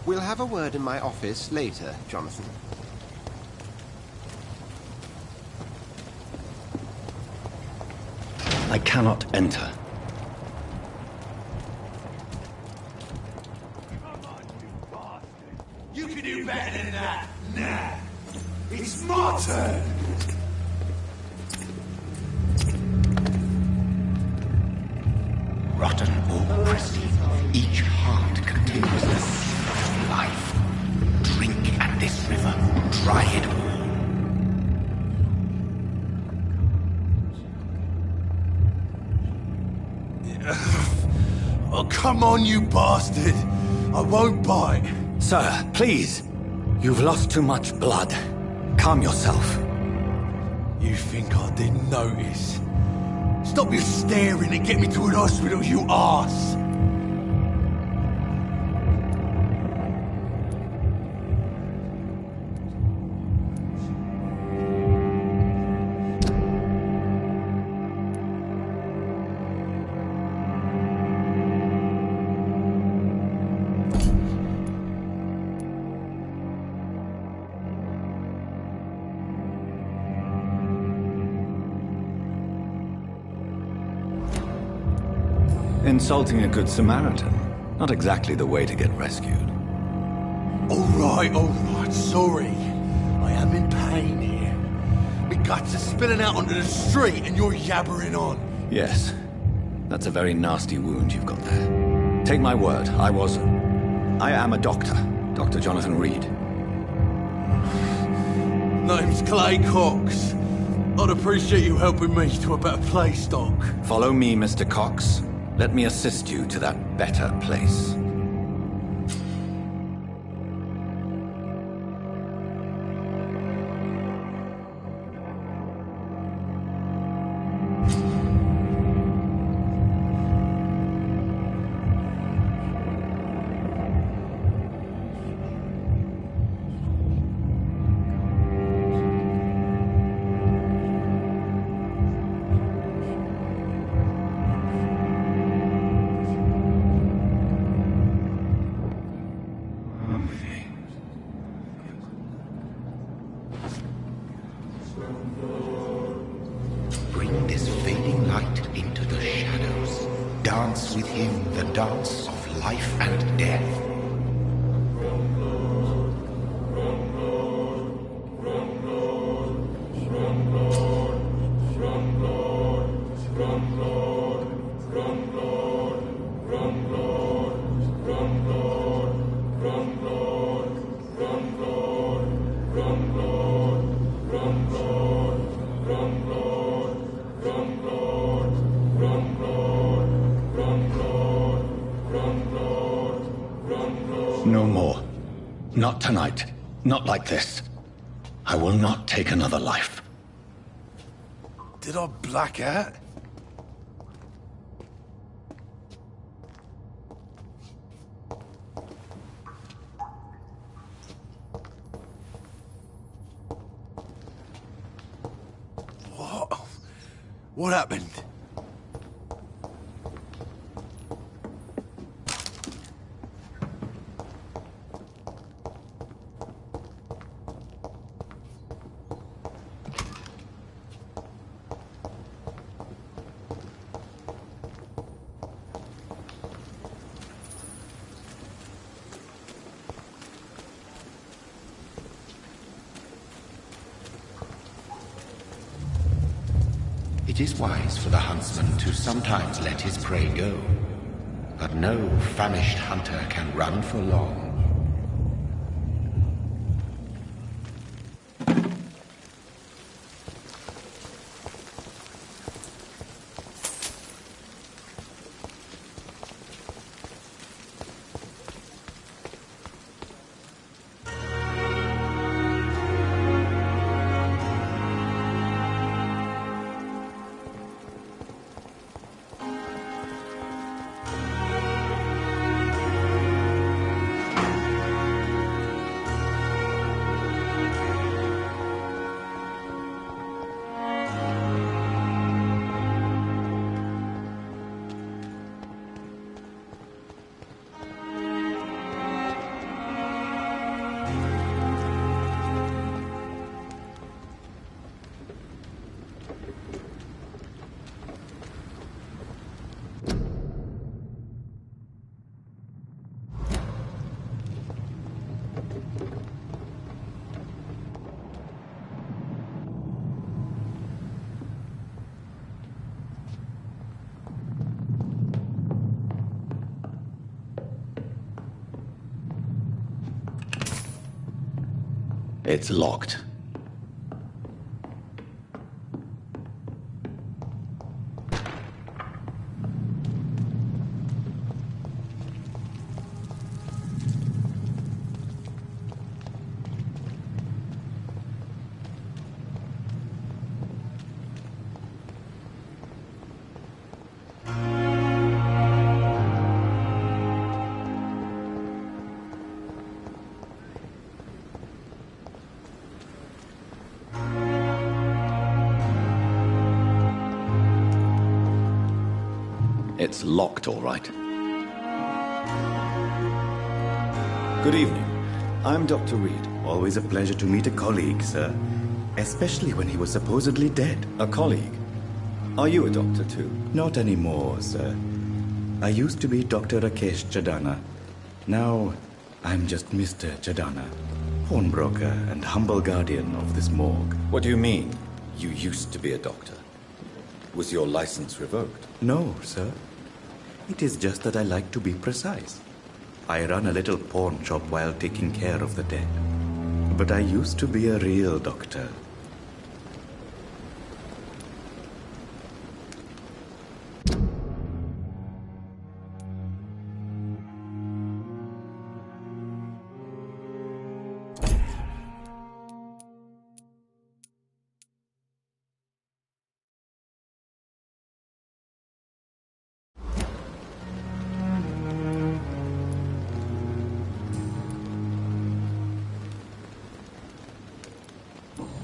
We'll have a word in my office later, Jonathan. I cannot enter. Come on, you bastard! You can do better than that! Nah! It's my turn! Rotten or pristine, each heart contains the seed of life. Drink at this river, try it all. Oh, come on, you bastard! I won't bite! Sir, please. You've lost too much blood. Calm yourself. You think I didn't notice? Stop your staring and get me to an hospital, you arse! Insulting a good Samaritan. Not exactly the way to get rescued. Alright, sorry. I am in pain here. My guts are spilling out onto the street and you're yabbering on. Yes. That's a very nasty wound you've got there. Take my word, I am a doctor. Dr. Jonathan Reed. Name's Clay Cox. I'd appreciate you helping me to a better place, Doc. Follow me, Mr. Cox. Let me assist you to that better place. Bring this fading light into the shadows. Dance with him the dance of life and death. No more. Not tonight. Not like this. I will not take another life. Did I black out? What? What happened? It is wise for the huntsman to sometimes let his prey go, but no famished hunter can run for long. It's locked. It's locked, all right. Good evening. I'm Dr. Reed. Always a pleasure to meet a colleague, sir. Especially when he was supposedly dead. A colleague? Are you a doctor, too? Not anymore, sir. I used to be Dr. Rakesh Chadana. Now, I'm just Mr. Chadana, pawnbroker and humble guardian of this morgue. What do you mean, you used to be a doctor? Was your license revoked? No, sir. It is just that I like to be precise. I run a little pawn shop while taking care of the dead. But I used to be a real doctor.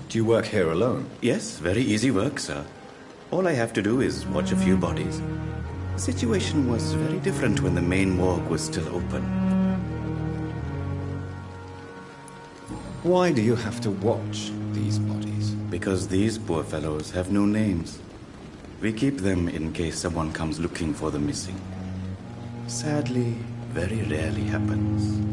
Do you work here alone? Yes, very easy work, sir. All I have to do is watch a few bodies. The situation was very different when the main morgue was still open. Why do you have to watch these bodies? Because these poor fellows have no names. We keep them in case someone comes looking for the missing. Sadly, very rarely happens.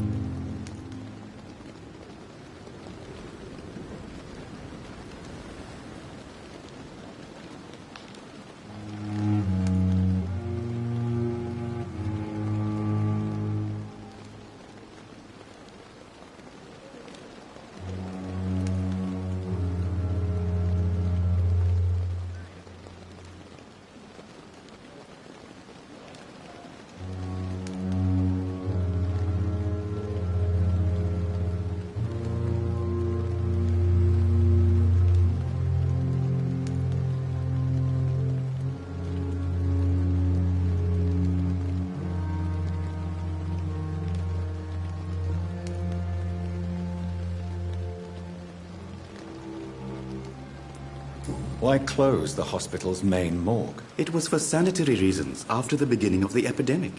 Why close the hospital's main morgue? It was for sanitary reasons after the beginning of the epidemic.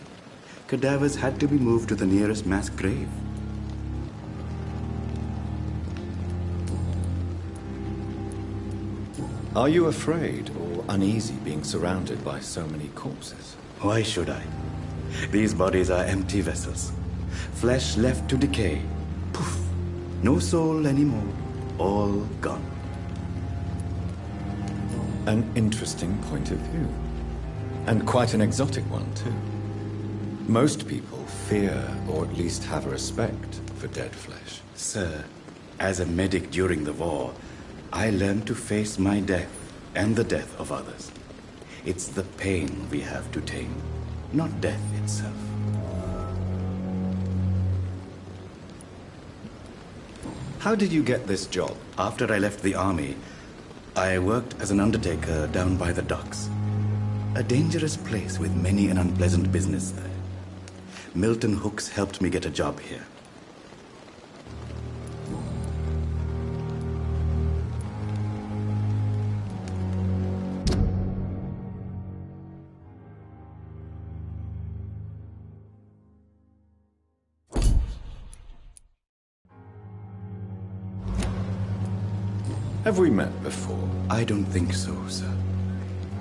Cadavers had to be moved to the nearest mass grave. Are you afraid or uneasy being surrounded by so many corpses? Why should I? These bodies are empty vessels. Flesh left to decay. Poof! No soul anymore. All gone. An interesting point of view. And quite an exotic one, too. Most people fear, or at least have respect, for dead flesh. Sir, as a medic during the war, I learned to face my death and the death of others. It's the pain we have to tame, not death itself. How did you get this job? After I left the army, I worked as an undertaker down by the docks. A dangerous place with many an unpleasant business there. Milton Hooks helped me get a job here. Have we met before? I don't think so, sir.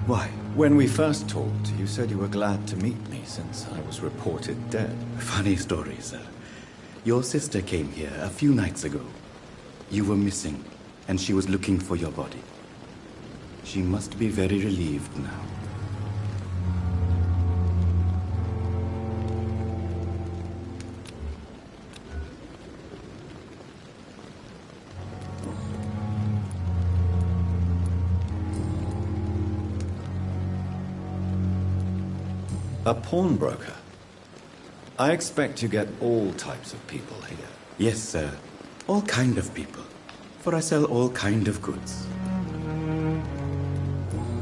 Why? When we first talked, you said you were glad to meet me since I was reported dead. Funny story, sir. Your sister came here a few nights ago. You were missing, and she was looking for your body. She must be very relieved now. A pawnbroker? I expect you get all types of people here. Yes, sir. All kind of people. For I sell all kind of goods.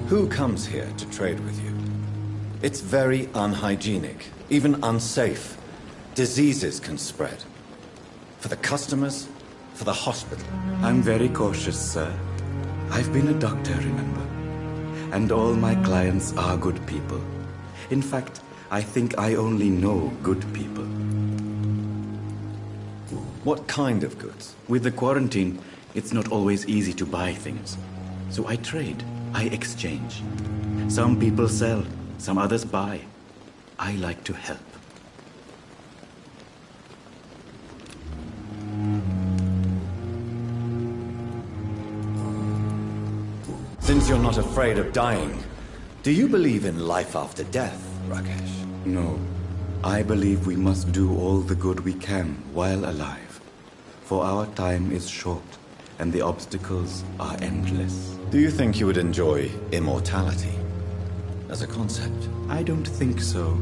Who comes here to trade with you? It's very unhygienic, even unsafe. Diseases can spread. For the customers, for the hospital. I'm very cautious, sir. I've been a doctor, remember? And all my clients are good people. In fact, I think I only know good people. What kind of goods? With the quarantine, it's not always easy to buy things. So I trade, I exchange. Some people sell, some others buy. I like to help. Since you're not afraid of dying, do you believe in life after death, Rakesh? No. I believe we must do all the good we can while alive. For our time is short, and the obstacles are endless. Do you think you would enjoy immortality as a concept? I don't think so.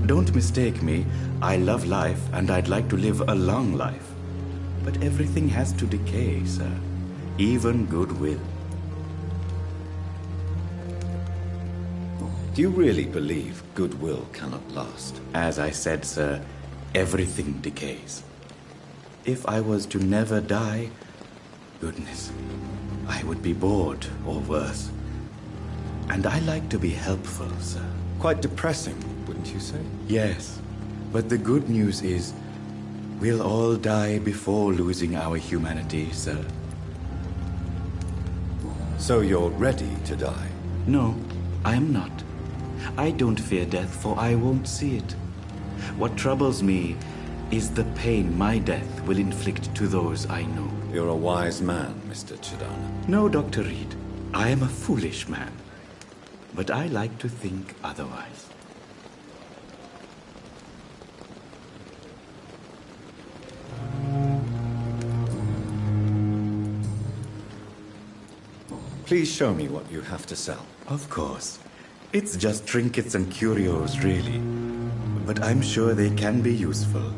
Don't mistake me. I love life, and I'd like to live a long life. But everything has to decay, sir. Even goodwill. Do you really believe goodwill cannot last? As I said, sir, everything decays. If I was to never die, goodness, I would be bored or worse. And I like to be helpful, sir. Quite depressing, wouldn't you say? Yes, but the good news is we'll all die before losing our humanity, sir. So you're ready to die? No, I am not. I don't fear death, for I won't see it. What troubles me is the pain my death will inflict to those I know. You're a wise man, Mr. Chidana. No, Dr. Reed. I am a foolish man. But I like to think otherwise. Please show me what you have to sell. Of course. It's just trinkets and curios, really. But I'm sure they can be useful.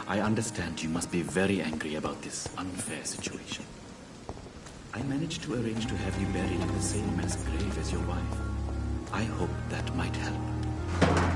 I understand you must be very angry about this unfair situation. I managed to arrange to have you buried in the same mass grave as your wife. I hope that might help.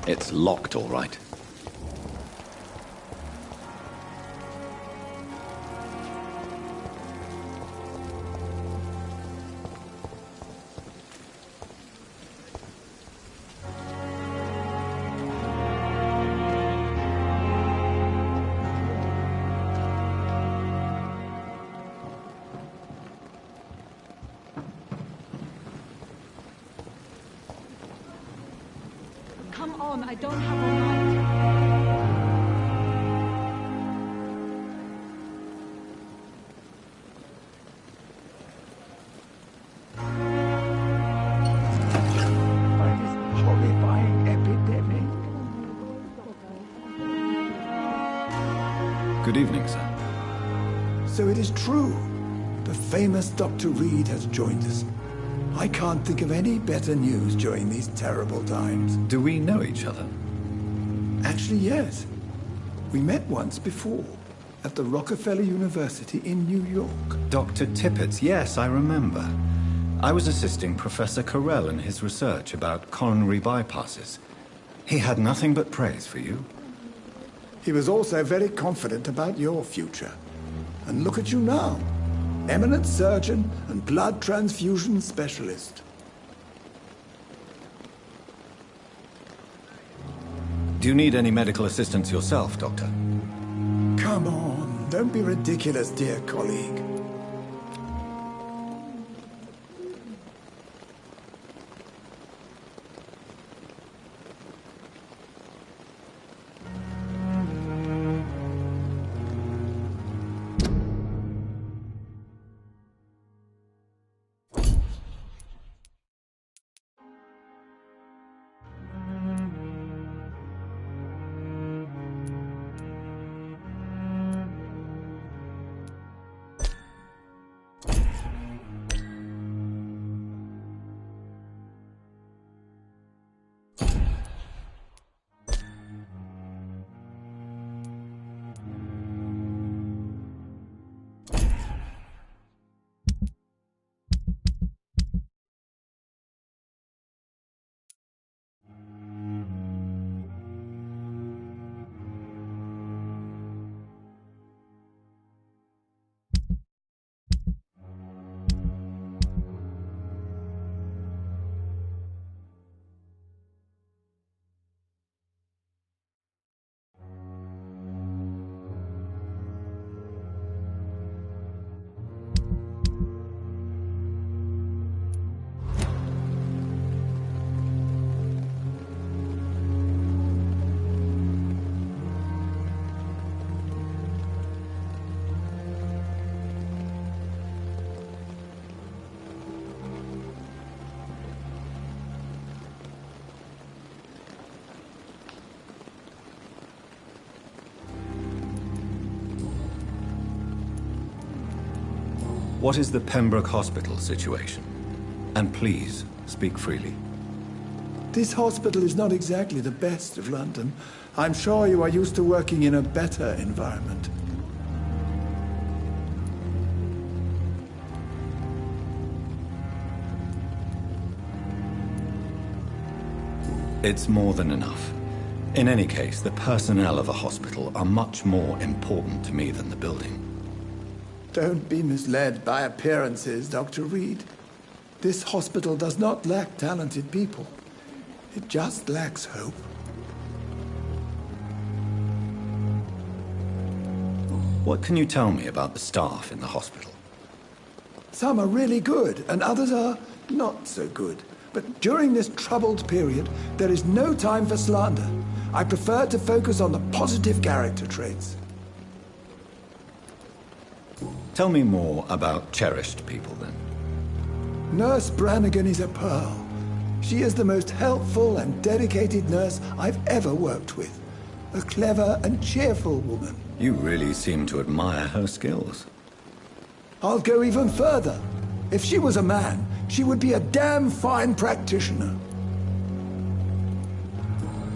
It's locked, all right. Come on, I don't have all night. By this horrifying epidemic. Good evening, sir. So it is true. The famous Dr. Reed has joined us. I can't think of any better news during these terrible times. Do we know each other? Actually, yes. We met once before, at the Rockefeller University in New York. Dr. Tippett, yes, I remember. I was assisting Professor Carell in his research about coronary bypasses. He had nothing but praise for you. He was also very confident about your future. And look at you now. Eminent surgeon and blood transfusion specialist. Do you need any medical assistance yourself, Doctor? Come on, don't be ridiculous, dear colleague. What is the Pembroke Hospital situation? And please, speak freely. This hospital is not exactly the best of London. I'm sure you are used to working in a better environment. It's more than enough. In any case, the personnel of a hospital are much more important to me than the building. Don't be misled by appearances, Dr. Reed. This hospital does not lack talented people. It just lacks hope. What can you tell me about the staff in the hospital? Some are really good, and others are not so good. But during this troubled period, there is no time for slander. I prefer to focus on the positive character traits. Tell me more about cherished people, then. Nurse Brannigan is a pearl. She is the most helpful and dedicated nurse I've ever worked with. A clever and cheerful woman. You really seem to admire her skills. I'll go even further. If she was a man, she would be a damn fine practitioner.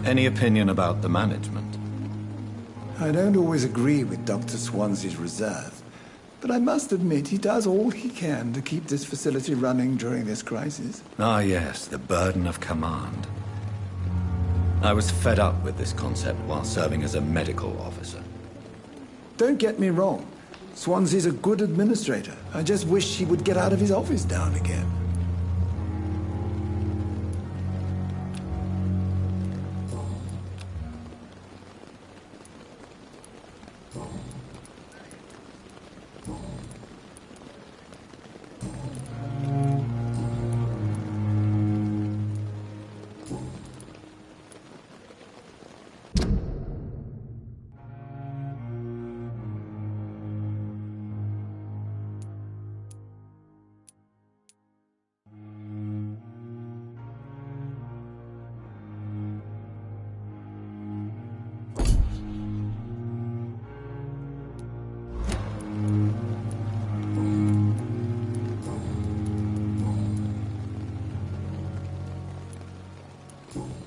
Any opinion about the management? I don't always agree with Dr. Swansea's reserve. But I must admit he does all he can to keep this facility running during this crisis. Ah, yes, the burden of command. I was fed up with this concept while serving as a medical officer. Don't get me wrong. Swansea's a good administrator. I just wish he would get out of his office now and again.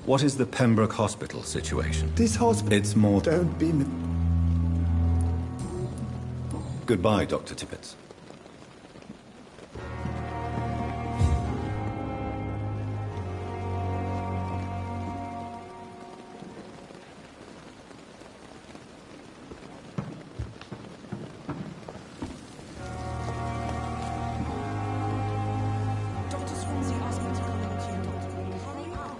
What is the Pembroke Hospital situation? This hospital... It's more... Don't be... Goodbye, Dr. Tippett. Dr. Swansea asked me to come in to you. Hurry up.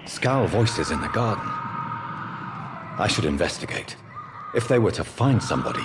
Scowl voices in the garden. I should investigate. If they were to find somebody...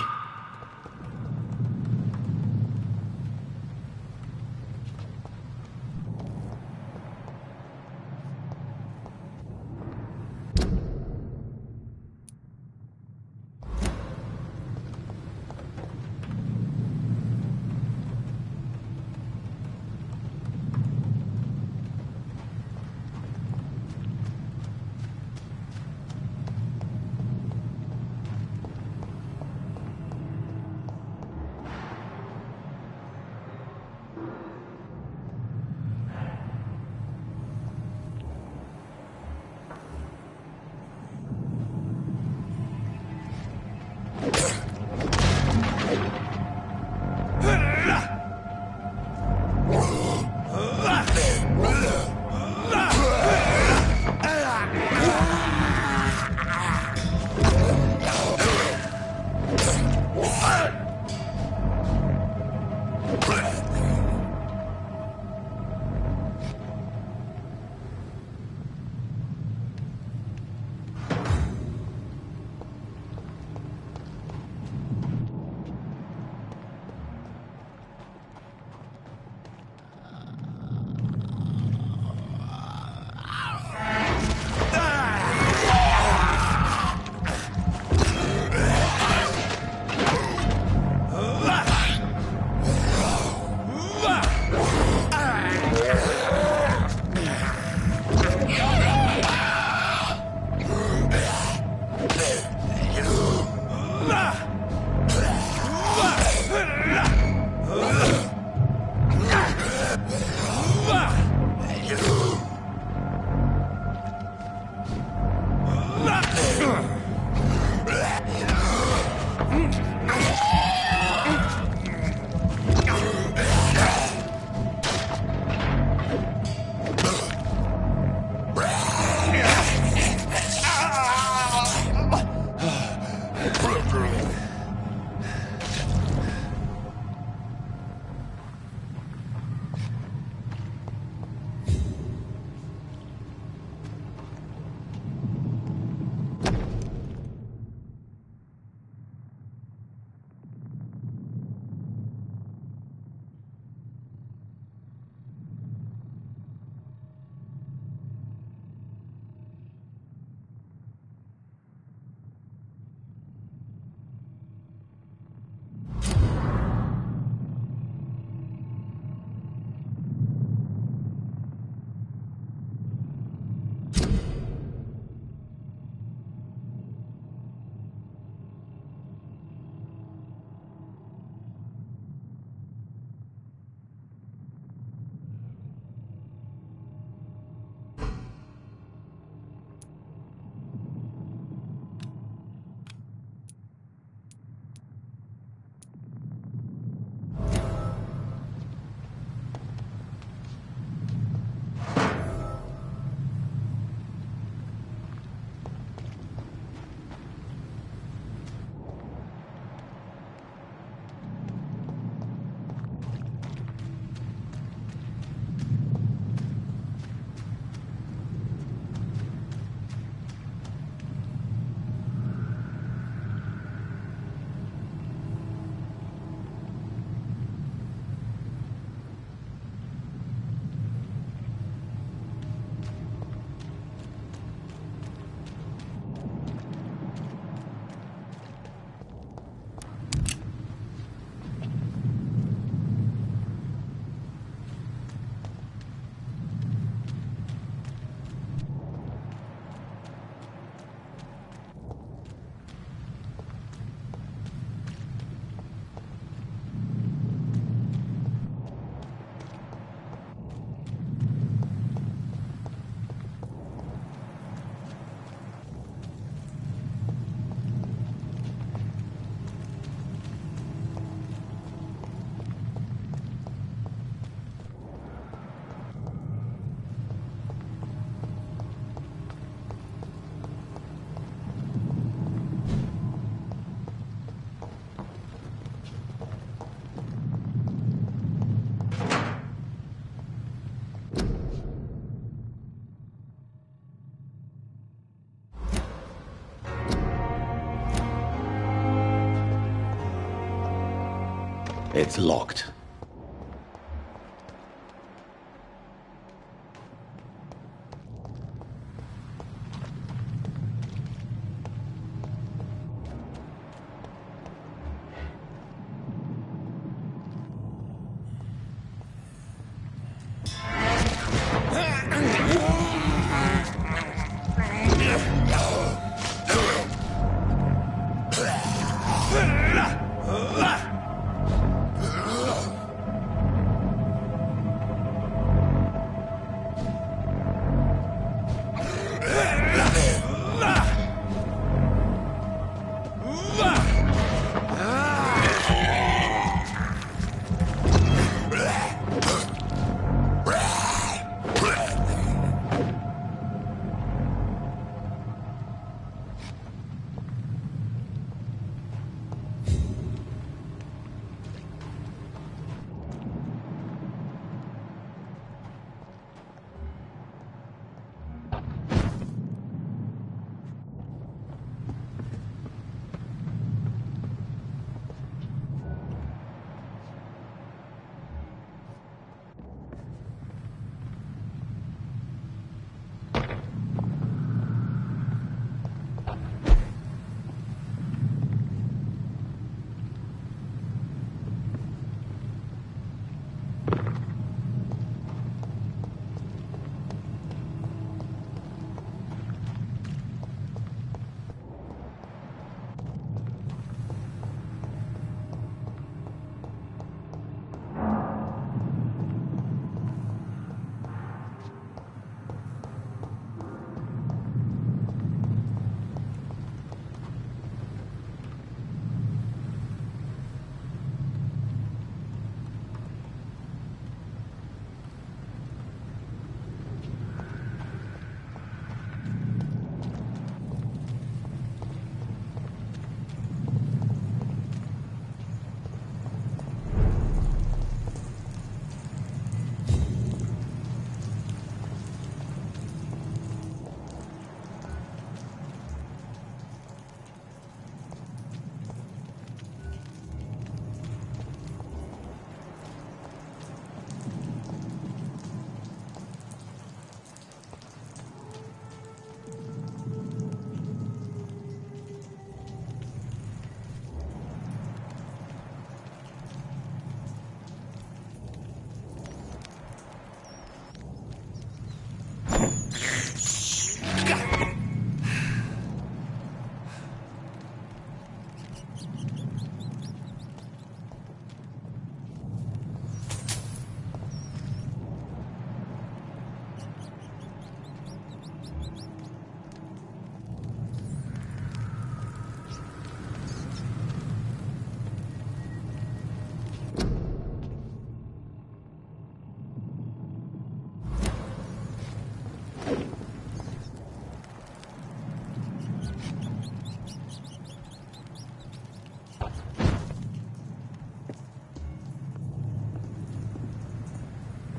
It's locked.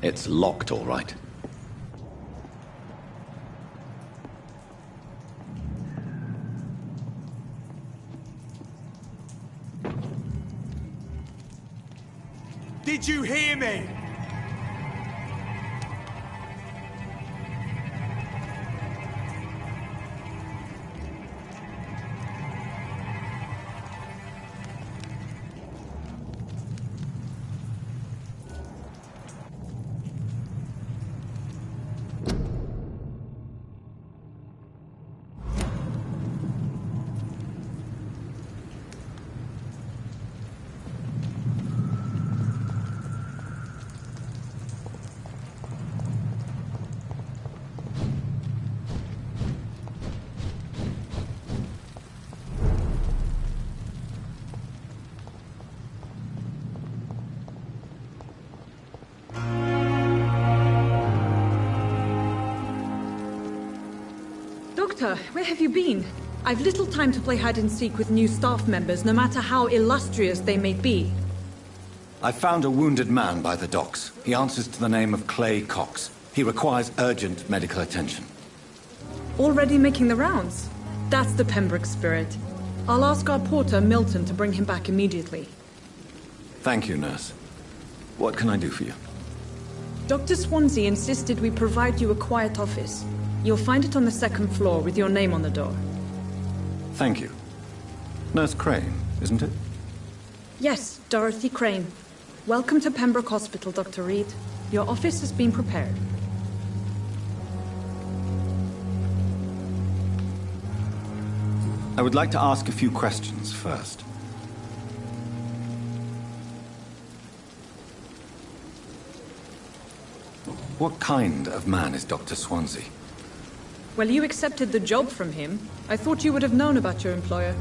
It's locked, all right. Did you hear me? Doctor, where have you been? I've little time to play hide-and-seek with new staff members, no matter how illustrious they may be. I found a wounded man by the docks. He answers to the name of Clay Cox. He requires urgent medical attention. Already making the rounds? That's the Pembroke spirit. I'll ask our porter, Milton, to bring him back immediately. Thank you, nurse. What can I do for you? Dr. Swansea insisted we provide you a quiet office. You'll find it on the second floor with your name on the door. Thank you. Nurse Crane, isn't it? Yes, Dorothy Crane. Welcome to Pembroke Hospital, Dr. Reed. Your office has been prepared. I would like to ask a few questions first. What kind of man is Dr. Swansea? Well, you accepted the job from him. I thought you would have known about your employer.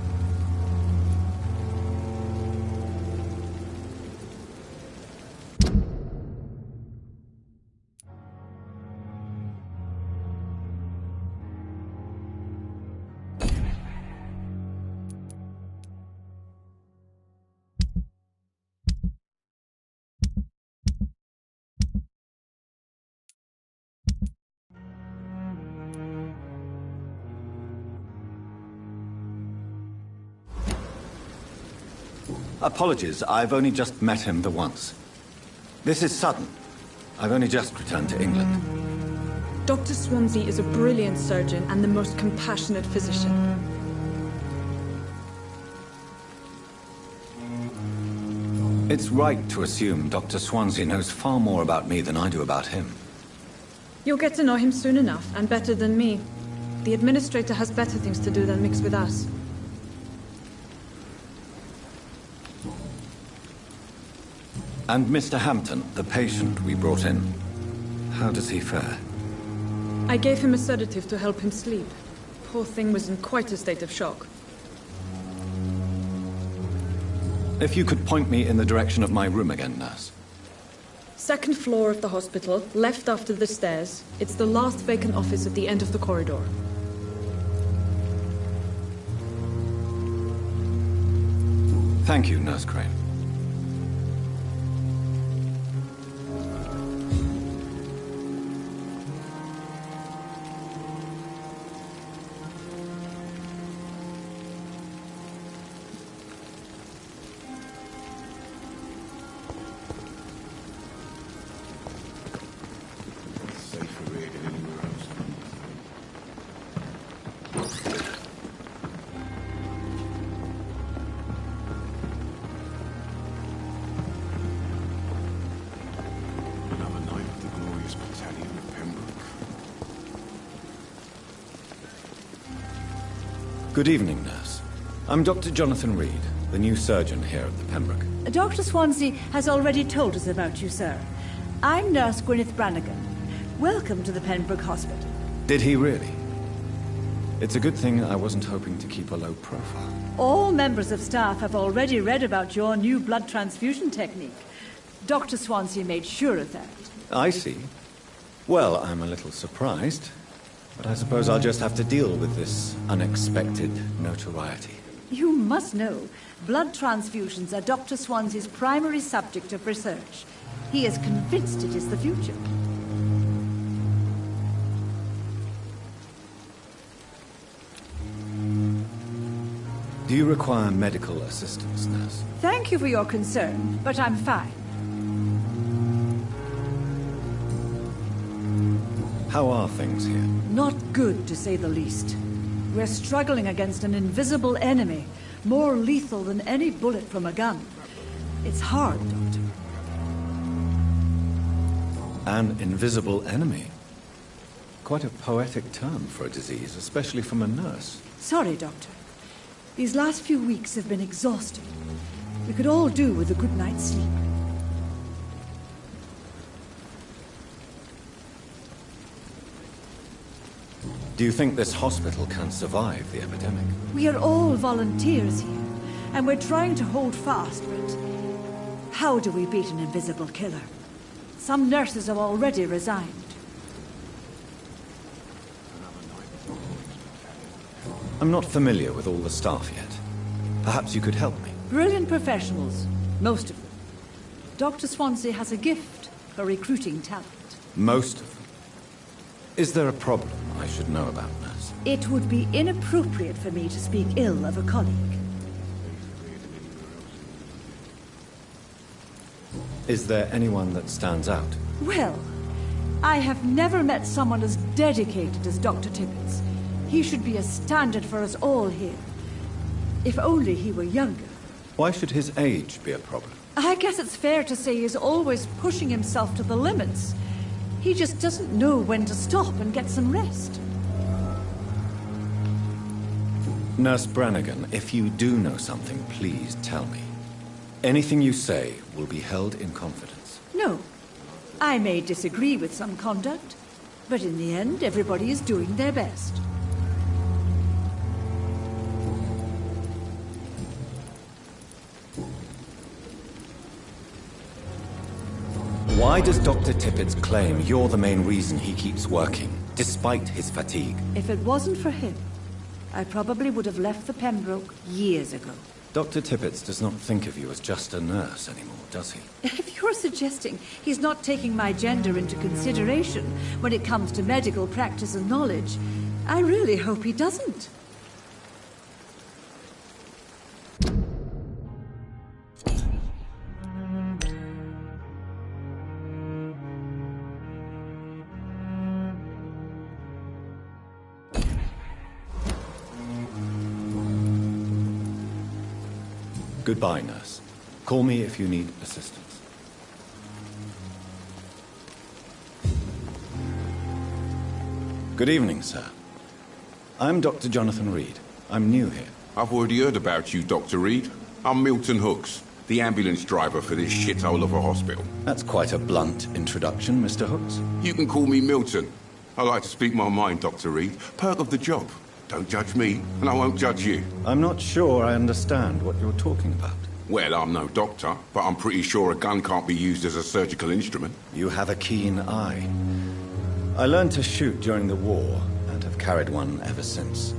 Apologies, I've only just met him the once. This is sudden. I've only just returned to England. Dr. Swansea is a brilliant surgeon and the most compassionate physician. It's right to assume Dr. Swansea knows far more about me than I do about him. You'll get to know him soon enough, and better than me. The administrator has better things to do than mix with us. And Mr. Hampton, the patient we brought in, how does he fare? I gave him a sedative to help him sleep. Poor thing was in quite a state of shock. If you could point me in the direction of my room again, nurse. Second floor of the hospital, left after the stairs. It's the last vacant office at the end of the corridor. Thank you, Nurse Crane. Good evening, nurse. I'm Dr. Jonathan Reed, the new surgeon here at the Pembroke. Dr. Swansea has already told us about you, sir. I'm Nurse Gwyneth Brannigan. Welcome to the Pembroke Hospital. Did he really? It's a good thing I wasn't hoping to keep a low profile. All members of staff have already read about your new blood transfusion technique. Dr. Swansea made sure of that. I see. Well, I'm a little surprised, but I suppose I'll just have to deal with this unexpected notoriety. You must know, blood transfusions are Dr. Swansea's primary subject of research. He is convinced it is the future. Do you require medical assistance, nurse? Thank you for your concern, but I'm fine. How are things here? Not good, to say the least. We're struggling against an invisible enemy, more lethal than any bullet from a gun. It's hard, Doctor. An invisible enemy? Quite a poetic term for a disease, especially from a nurse. Sorry, Doctor. These last few weeks have been exhausting. We could all do with a good night's sleep. Do you think this hospital can survive the epidemic? We are all volunteers here, and we're trying to hold fast, but how do we beat an invisible killer? Some nurses have already resigned. I'm not familiar with all the staff yet. Perhaps you could help me. Brilliant professionals, most of them. Dr. Swansea has a gift for recruiting talent. Most of them? Is there a problem I should know about, nurse? It would be inappropriate for me to speak ill of a colleague. Is there anyone that stands out? Well, I have never met someone as dedicated as Dr. Tippett. He should be a standard for us all here. If only he were younger. Why should his age be a problem? I guess it's fair to say he's always pushing himself to the limits. He just doesn't know when to stop and get some rest. Nurse Brannigan, if you do know something, please tell me. Anything you say will be held in confidence. No. I may disagree with some conduct, but in the end, everybody is doing their best. Why does Dr. Tippett claim you're the main reason he keeps working, despite his fatigue? If it wasn't for him, I probably would have left the Pembroke years ago. Dr. Tippett does not think of you as just a nurse anymore, does he? If you're suggesting he's not taking my gender into consideration when it comes to medical practice and knowledge, I really hope he doesn't. Goodbye, nurse. Call me if you need assistance. Good evening, sir. I'm Dr. Jonathan Reed. I'm new here. I've already heard about you, Dr. Reed. I'm Milton Hooks, the ambulance driver for this shithole of a hospital. That's quite a blunt introduction, Mr. Hooks. You can call me Milton. I like to speak my mind, Dr. Reed. Perk of the job. Don't judge me, and I won't judge you. I'm not sure I understand what you're talking about. Well, I'm no doctor, but I'm pretty sure a gun can't be used as a surgical instrument. You have a keen eye. I learned to shoot during the war, and have carried one ever since.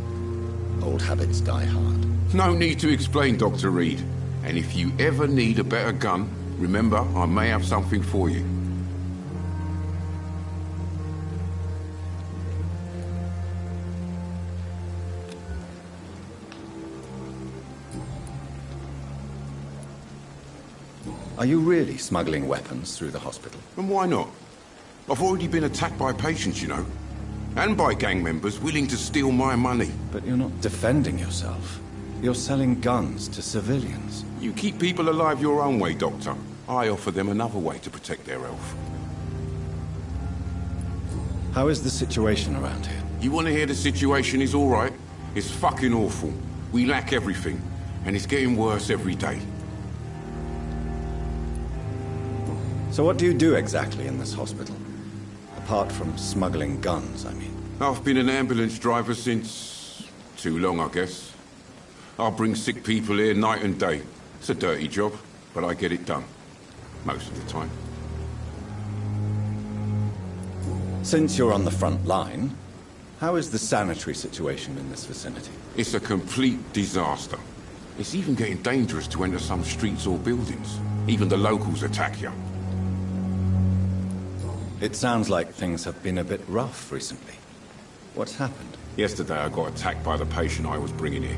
Old habits die hard. No need to explain, Dr. Reed. And if you ever need a better gun, remember, I may have something for you. Are you really smuggling weapons through the hospital? And why not? I've already been attacked by patients, you know. And by gang members willing to steal my money. But you're not defending yourself. You're selling guns to civilians. You keep people alive your own way, Doctor. I offer them another way to protect their health. How is the situation around here? You want to hear the situation is all right? It's fucking awful. We lack everything. And it's getting worse every day. So what do you do exactly in this hospital? Apart from smuggling guns, I mean. I've been an ambulance driver since... too long, I guess. I bring sick people here night and day. It's a dirty job, but I get it done. Most of the time. Since you're on the front line, how is the sanitary situation in this vicinity? It's a complete disaster. It's even getting dangerous to enter some streets or buildings. Even the locals attack you. It sounds like things have been a bit rough recently. What's happened? Yesterday I got attacked by the patient I was bringing here.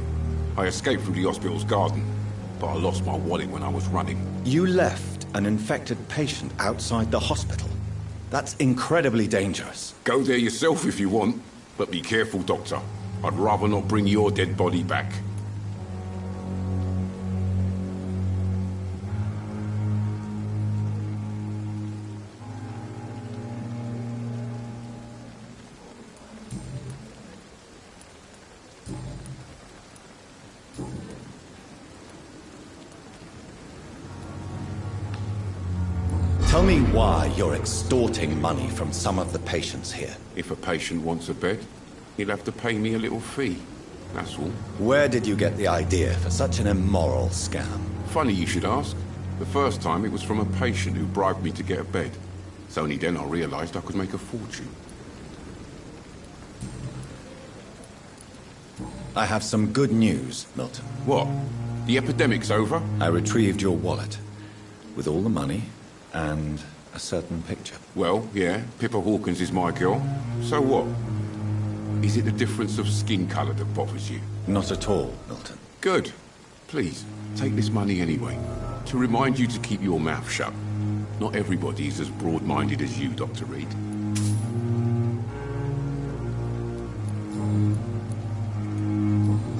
I escaped through the hospital's garden, but I lost my wallet when I was running. You left an infected patient outside the hospital? That's incredibly dangerous. Go there yourself if you want, but be careful, Doctor. I'd rather not bring your dead body back. Tell me why you're extorting money from some of the patients here. If a patient wants a bed, he'll have to pay me a little fee. That's all. Where did you get the idea for such an immoral scam? Funny you should ask. The first time it was from a patient who bribed me to get a bed. It's only then I realized I could make a fortune. I have some good news, Milton. What? The epidemic's over? I retrieved your wallet with all the money and a certain picture. Well, yeah, Pippa Hawkins is my girl. So what? Is it the difference of skin color that bothers you? Not at all, Milton. Good. Please, take this money anyway. To remind you to keep your mouth shut. Not everybody is as broad-minded as you, Dr. Reed.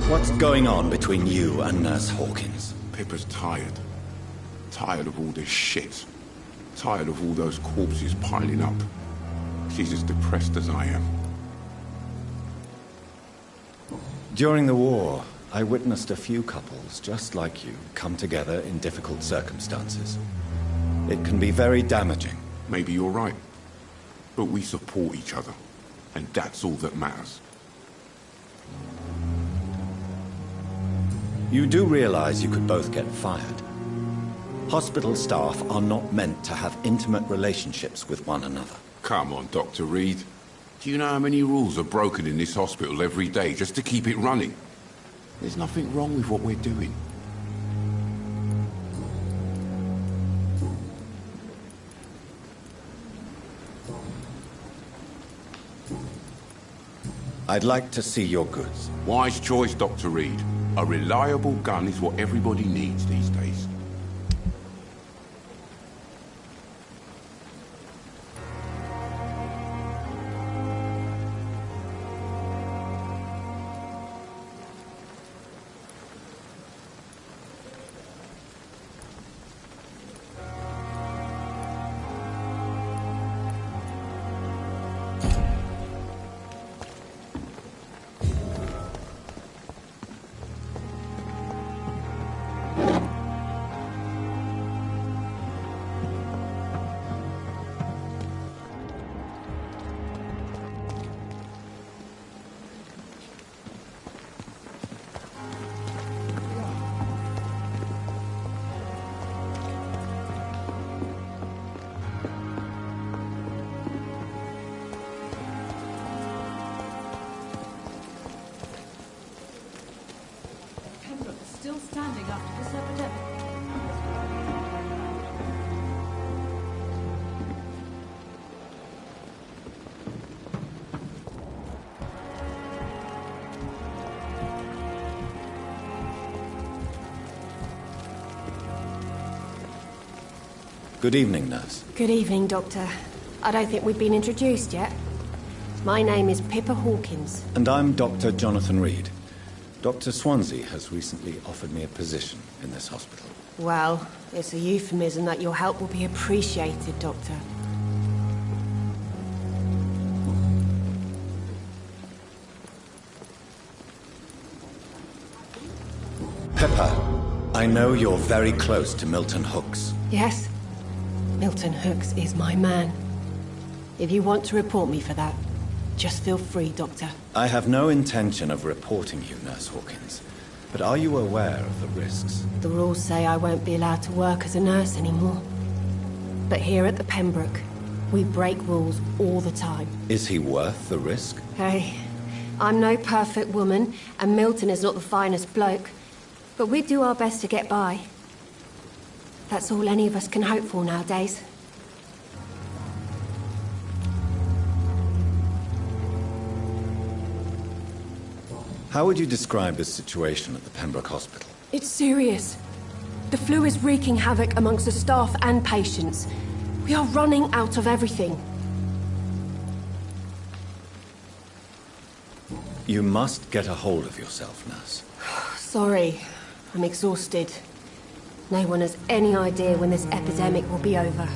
What's going on between you and Nurse Hawkins? Pippa's tired. Tired of all this shit. Tired of all those corpses piling up. She's as depressed as I am. During the war, I witnessed a few couples, just like you, come together in difficult circumstances. It can be very damaging. Maybe you're right. But we support each other. And that's all that matters. You do realize you could both get fired. Hospital staff are not meant to have intimate relationships with one another. Come on, Dr. Reed. Do you know how many rules are broken in this hospital every day just to keep it running? There's nothing wrong with what we're doing. I'd like to see your goods. Wise choice, Dr. Reed. A reliable gun is what everybody needs these days. Still standing after this epidemic. Good evening, nurse. Good evening, Doctor. I don't think we've been introduced yet. My name is Pippa Hawkins. And I'm Dr. Jonathan Reed. Dr. Swansea has recently offered me a position in this hospital. Well, it's a euphemism that your help will be appreciated, Doctor. Pippa, I know you're very close to Milton Hooks. Yes? Milton Hooks is my man. If you want to report me for that, just feel free, Doctor. I have no intention of reporting you, Nurse Hawkins. But are you aware of the risks? The rules say I won't be allowed to work as a nurse anymore. But here at the Pembroke, we break rules all the time. Is he worth the risk? Hey, I'm no perfect woman, and Milton is not the finest bloke. But we do our best to get by. That's all any of us can hope for nowadays. How would you describe the situation at the Pembroke Hospital? It's serious. The flu is wreaking havoc amongst the staff and patients. We are running out of everything. You must get a hold of yourself, nurse. Sorry, I'm exhausted. No one has any idea when this epidemic will be over.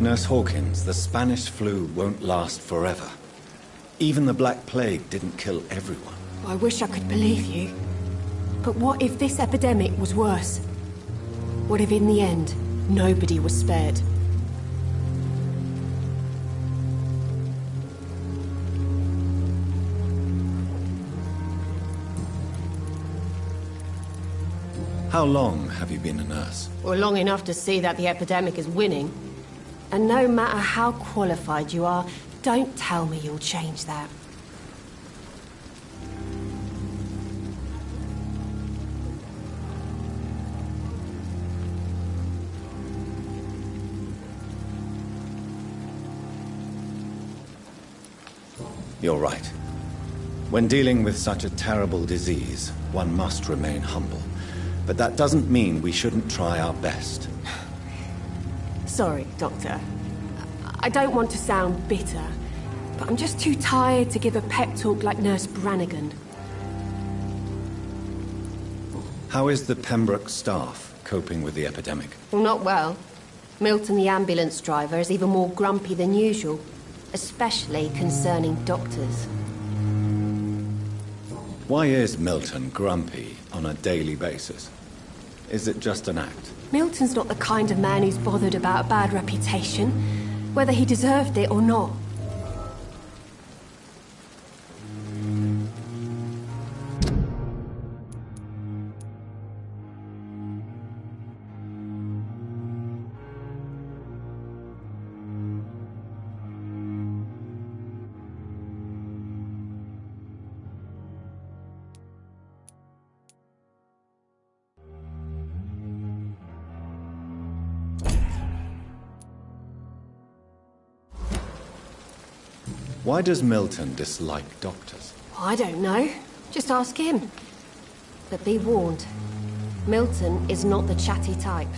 Nurse Hawkins, the Spanish flu won't last forever. Even the Black Plague didn't kill everyone. I wish I could believe you. But what if this epidemic was worse? What if in the end, nobody was spared? How long have you been a nurse? Well, long enough to see that the epidemic is winning. And no matter how qualified you are, don't tell me you'll change that. You're right. When dealing with such a terrible disease, one must remain humble. But that doesn't mean we shouldn't try our best. Sorry, Doctor. I don't want to sound bitter, but I'm just too tired to give a pep talk like Nurse Brannigan. How is the Pembroke staff coping with the epidemic? Well, not well. Milton, the ambulance driver, is even more grumpy than usual, especially concerning doctors. Why is Milton grumpy on a daily basis? Is it just an act? Milton's not the kind of man who's bothered about a bad reputation, whether he deserved it or not. Why does Milton dislike doctors? I don't know. Just ask him. But be warned, Milton is not the chatty type.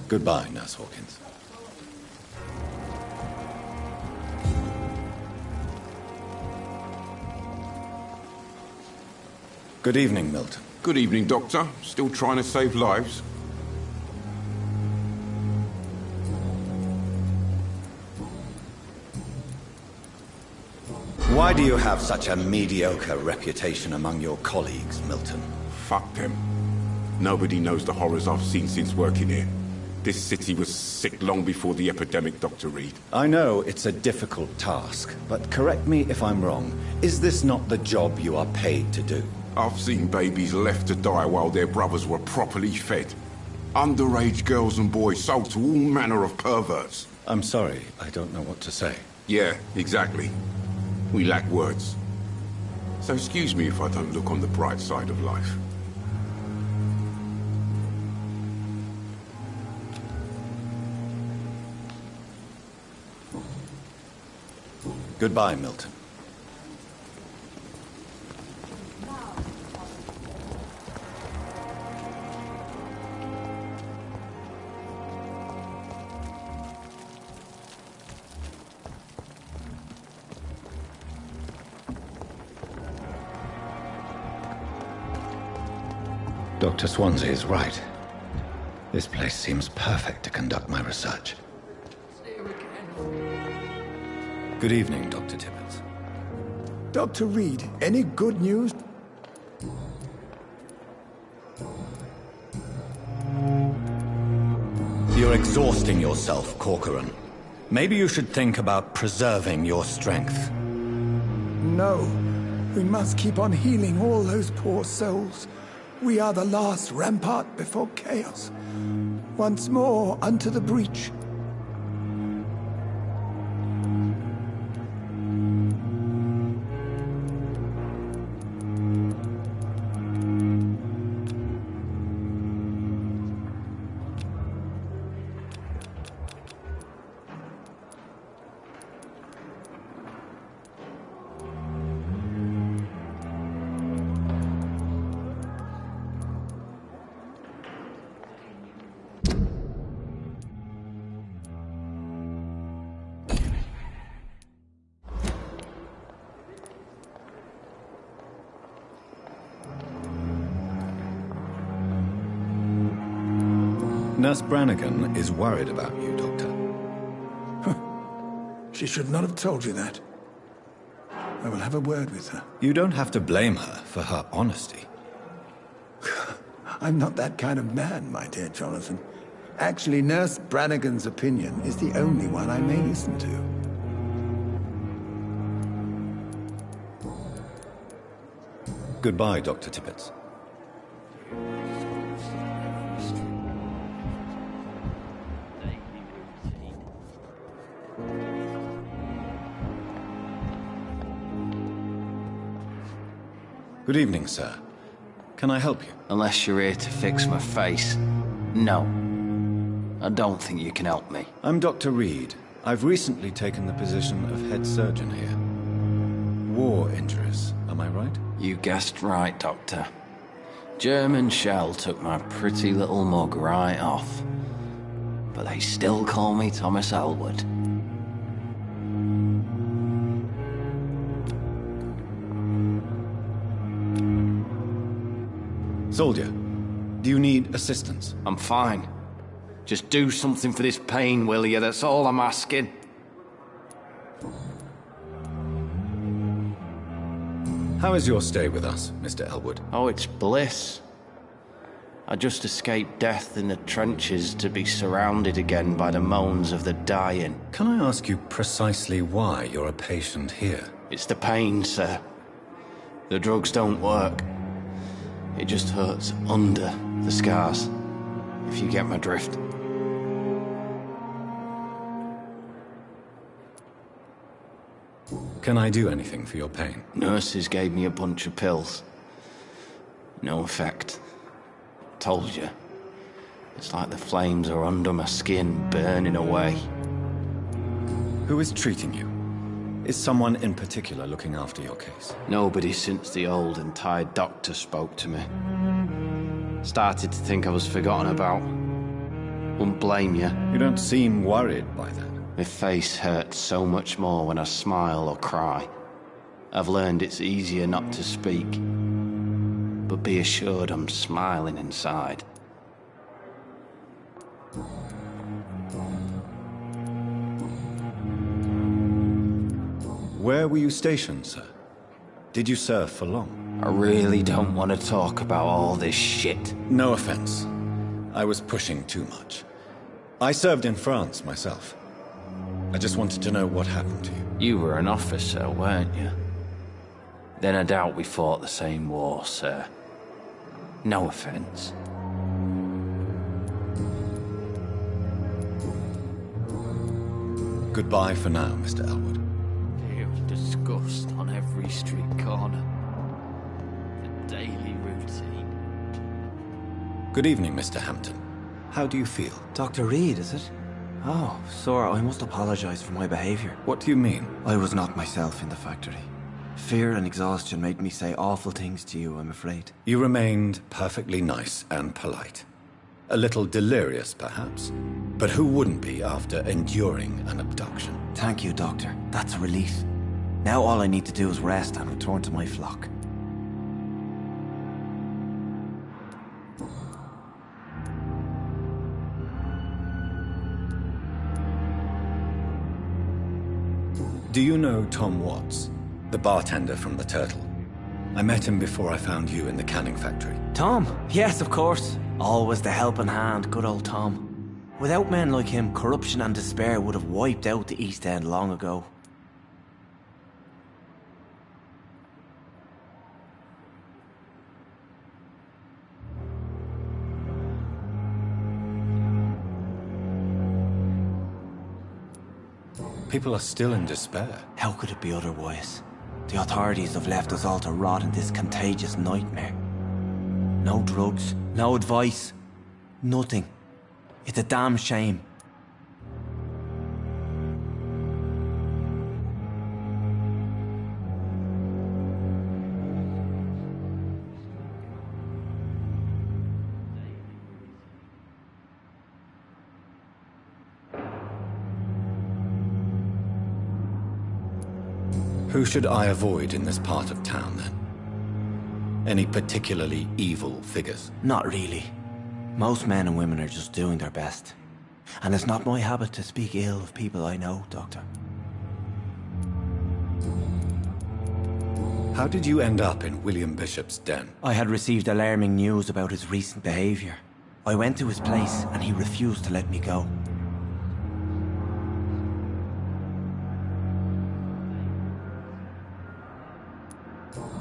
Goodbye, Nurse Hawkins. Good evening, Milton. Good evening, Doctor. Still trying to save lives? Why do you have such a mediocre reputation among your colleagues, Milton? Fuck them. Nobody knows the horrors I've seen since working here. This city was sick long before the epidemic, Dr. Reed. I know it's a difficult task, but correct me if I'm wrong. Is this not the job you are paid to do? I've seen babies left to die while their brothers were properly fed. Underage girls and boys sold to all manner of perverts. I'm sorry, I don't know what to say. Yeah, exactly. We lack words. So excuse me if I don't look on the bright side of life. Goodbye, Milton. Dr. Swansea is right. This place seems perfect to conduct my research. Good evening, Dr. Tibbets. Dr. Reed, any good news? You're exhausting yourself, Corcoran. Maybe you should think about preserving your strength. No. We must keep on healing all those poor souls. We are the last rampart before chaos. Once more unto the breach. Nurse Brannigan is worried about you, Doctor. She should not have told you that. I will have a word with her. You don't have to blame her for her honesty. I'm not that kind of man, my dear Jonathan. Actually, Nurse Brannigan's opinion is the only one I may listen to. Goodbye, Dr. Tippett. Good evening, sir. Can I help you? Unless you're here to fix my face. No. I don't think you can help me. I'm Dr. Reed. I've recently taken the position of head surgeon here. War injuries, am I right? You guessed right, Doctor. German shell took my pretty little mug right off. But they still call me Thomas Elwood. Soldier, do you need assistance? I'm fine. Just do something for this pain, will you? That's all I'm asking. How is your stay with us, Mr. Elwood? Oh, it's bliss. I just escaped death in the trenches to be surrounded again by the moans of the dying. Can I ask you precisely why you're a patient here? It's the pain, sir. The drugs don't work. It just hurts under the scars, if you get my drift. Can I do anything for your pain? Nurses gave me a bunch of pills. No effect. Told you. It's like the flames are under my skin, burning away. Who is treating you? Is someone in particular looking after your case? Nobody since the old and tired doctor spoke to me. Started to think I was forgotten about. Wouldn't blame you. You don't seem worried by that. My face hurts so much more when I smile or cry. I've learned it's easier not to speak. But be assured I'm smiling inside. Where were you stationed, sir? Did you serve for long? I really don't want to talk about all this shit. No offense. I was pushing too much. I served in France myself. I just wanted to know what happened to you. You were an officer, weren't you? Then I doubt we fought the same war, sir. No offense. Goodbye for now, Mr. Elwood. Disgust on every street corner. The daily routine. Good evening, Mr. Hampton. How do you feel? Dr. Reed, is it? Oh, sir, I must apologize for my behavior. What do you mean? I was not myself in the factory. Fear and exhaustion made me say awful things to you, I'm afraid. You remained perfectly nice and polite. A little delirious, perhaps. But who wouldn't be after enduring an abduction? Thank you, Doctor. That's a relief. Now all I need to do is rest and return to my flock. Do you know Tom Watts, the bartender from the Turtle? I met him before I found you in the canning factory. Tom? Yes, of course. Always the helping hand, good old Tom. Without men like him, corruption and despair would have wiped out the East End long ago. People are still in despair. How could it be otherwise? The authorities have left us all to rot in this contagious nightmare. No drugs, no advice, nothing. It's a damn shame. Who should I avoid in this part of town, then? Any particularly evil figures? Not really. Most men and women are just doing their best. And it's not my habit to speak ill of people I know, Doctor. How did you end up in William Bishop's den? I had received alarming news about his recent behavior. I went to his place and he refused to let me go.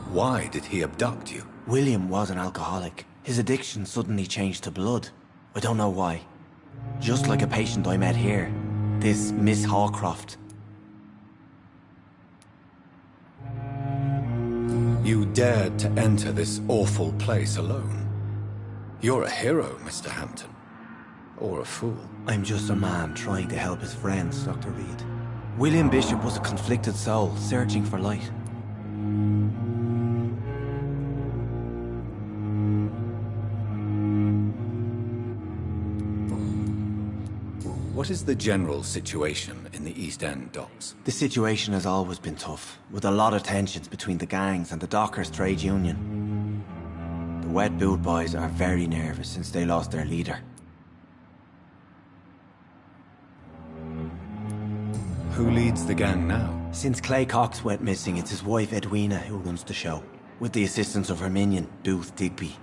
Why did he abduct you? William was an alcoholic. His addiction suddenly changed to blood. I don't know why. Just like a patient I met here. This Miss Hawcroft. You dared to enter this awful place alone. You're a hero, Mr. Hampton. Or a fool. I'm just a man trying to help his friends, Dr. Reed. William Bishop was a conflicted soul, searching for light. What is the general situation in the East End docks? The situation has always been tough, with a lot of tensions between the gangs and the dockers' trade union. The Wet Boot Boys are very nervous since they lost their leader. Who leads the gang now? Since Clay Cox went missing, it's his wife Edwina who runs the show, with the assistance of her minion, Booth Digby.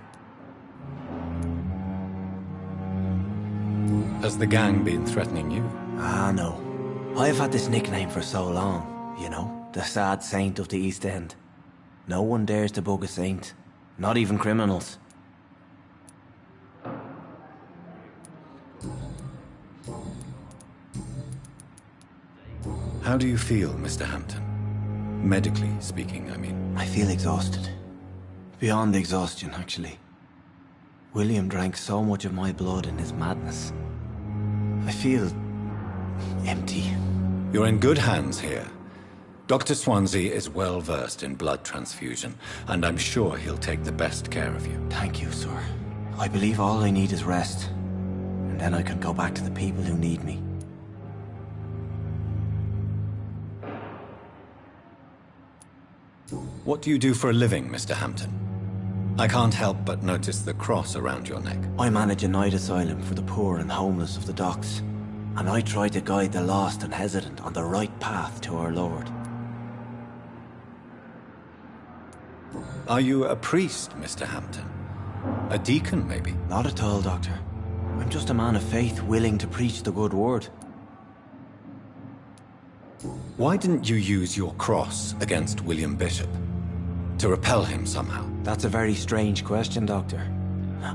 Has the gang been threatening you? Ah, no. I've had this nickname for so long, you know, the sad saint of the East End. No one dares to bug a saint, not even criminals. How do you feel, Mr. Hampton? Medically speaking, I mean. I feel exhausted. Beyond exhaustion, actually. William drank so much of my blood in his madness. I feel empty. You're in good hands here. Dr. Swansea is well versed in blood transfusion, and I'm sure he'll take the best care of you. Thank you, sir. I believe all I need is rest, and then I can go back to the people who need me. What do you do for a living, Mr. Hampton? I can't help but notice the cross around your neck. I manage a night asylum for the poor and homeless of the docks, and I try to guide the lost and hesitant on the right path to our Lord. Are you a priest, Mr. Hampton? A deacon, maybe? Not at all, Doctor. I'm just a man of faith willing to preach the good word. Why didn't you use your cross against William Bishop? To repel him somehow? That's a very strange question, Doctor.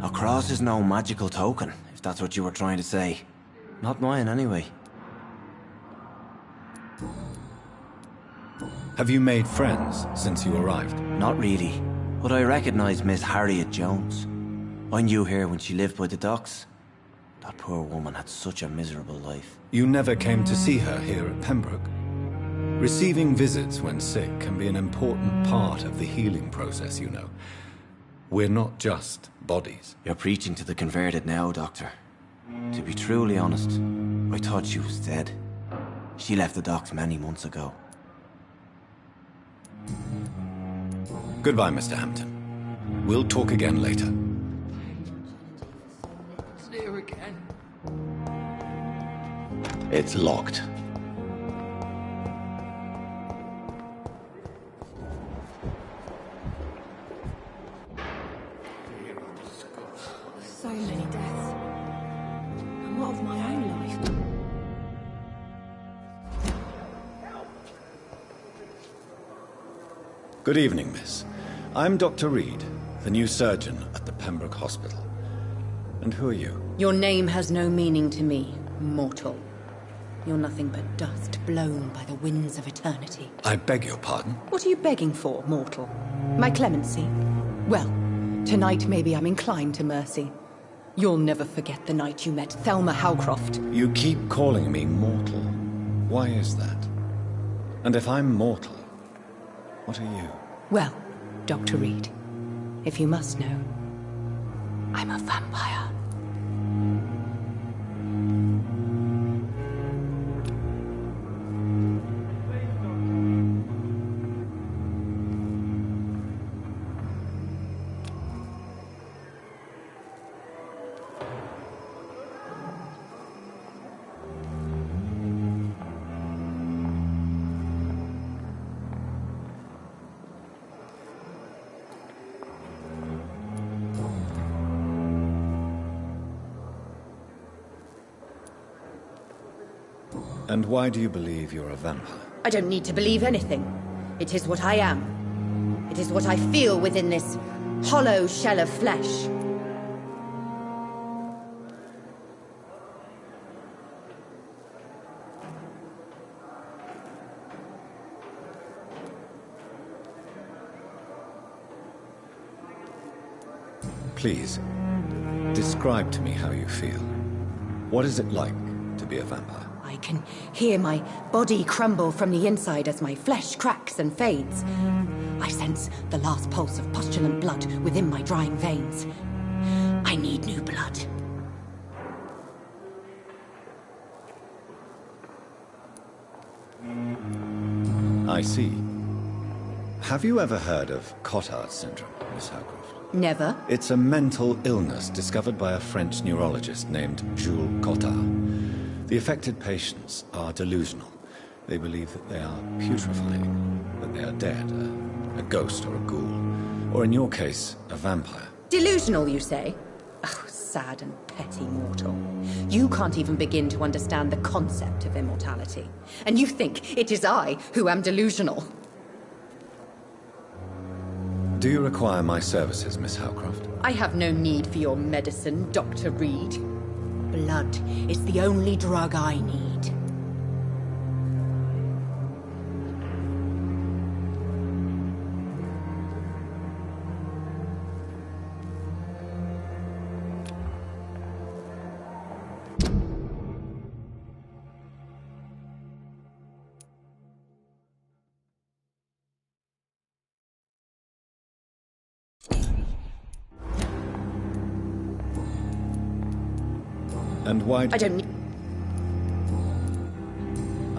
A cross is no magical token, if that's what you were trying to say. Not mine, anyway. Have you made friends since you arrived? Not really, but I recognize Miss Harriet Jones. I knew her when she lived by the docks. That poor woman had such a miserable life. You never came to see her here at Pembroke? Receiving visits when sick can be an important part of the healing process, you know. We're not just bodies. You're preaching to the converted now, Doctor. To be truly honest, I thought she was dead. She left the docks many months ago. Goodbye, Mr. Hampton. We'll talk again later. It's there again. It's locked. So many deaths. And what of my own life? Good evening, miss. I'm Dr. Reed, the new surgeon at the Pembroke Hospital. And who are you? Your name has no meaning to me, mortal. You're nothing but dust blown by the winds of eternity. I beg your pardon? What are you begging for, mortal? My clemency? Well, tonight maybe I'm inclined to mercy. You'll never forget the night you met Thelma Howcroft. You keep calling me mortal. Why is that? And if I'm mortal, what are you? Well, Dr. Reed, if you must know, I'm a vampire. And why do you believe you're a vampire? I don't need to believe anything. It is what I am. It is what I feel within this hollow shell of flesh. Please, describe to me how you feel. What is it like to be a vampire? I can hear my body crumble from the inside as my flesh cracks and fades. I sense the last pulse of postulant blood within my drying veins. I need new blood. I see. Have you ever heard of Cotard syndrome, Miss Howcroft? Never. It's a mental illness discovered by a French neurologist named Jules Cotard. The affected patients are delusional. They believe that they are putrefying, that they are dead, a ghost or a ghoul, or in your case, a vampire. Delusional, you say? Oh, sad and petty mortal. You can't even begin to understand the concept of immortality. And you think it is I who am delusional. Do you require my services, Miss Howcroft? I have no need for your medicine, Dr. Reed. Blood is the only drug I need. And why I don't need...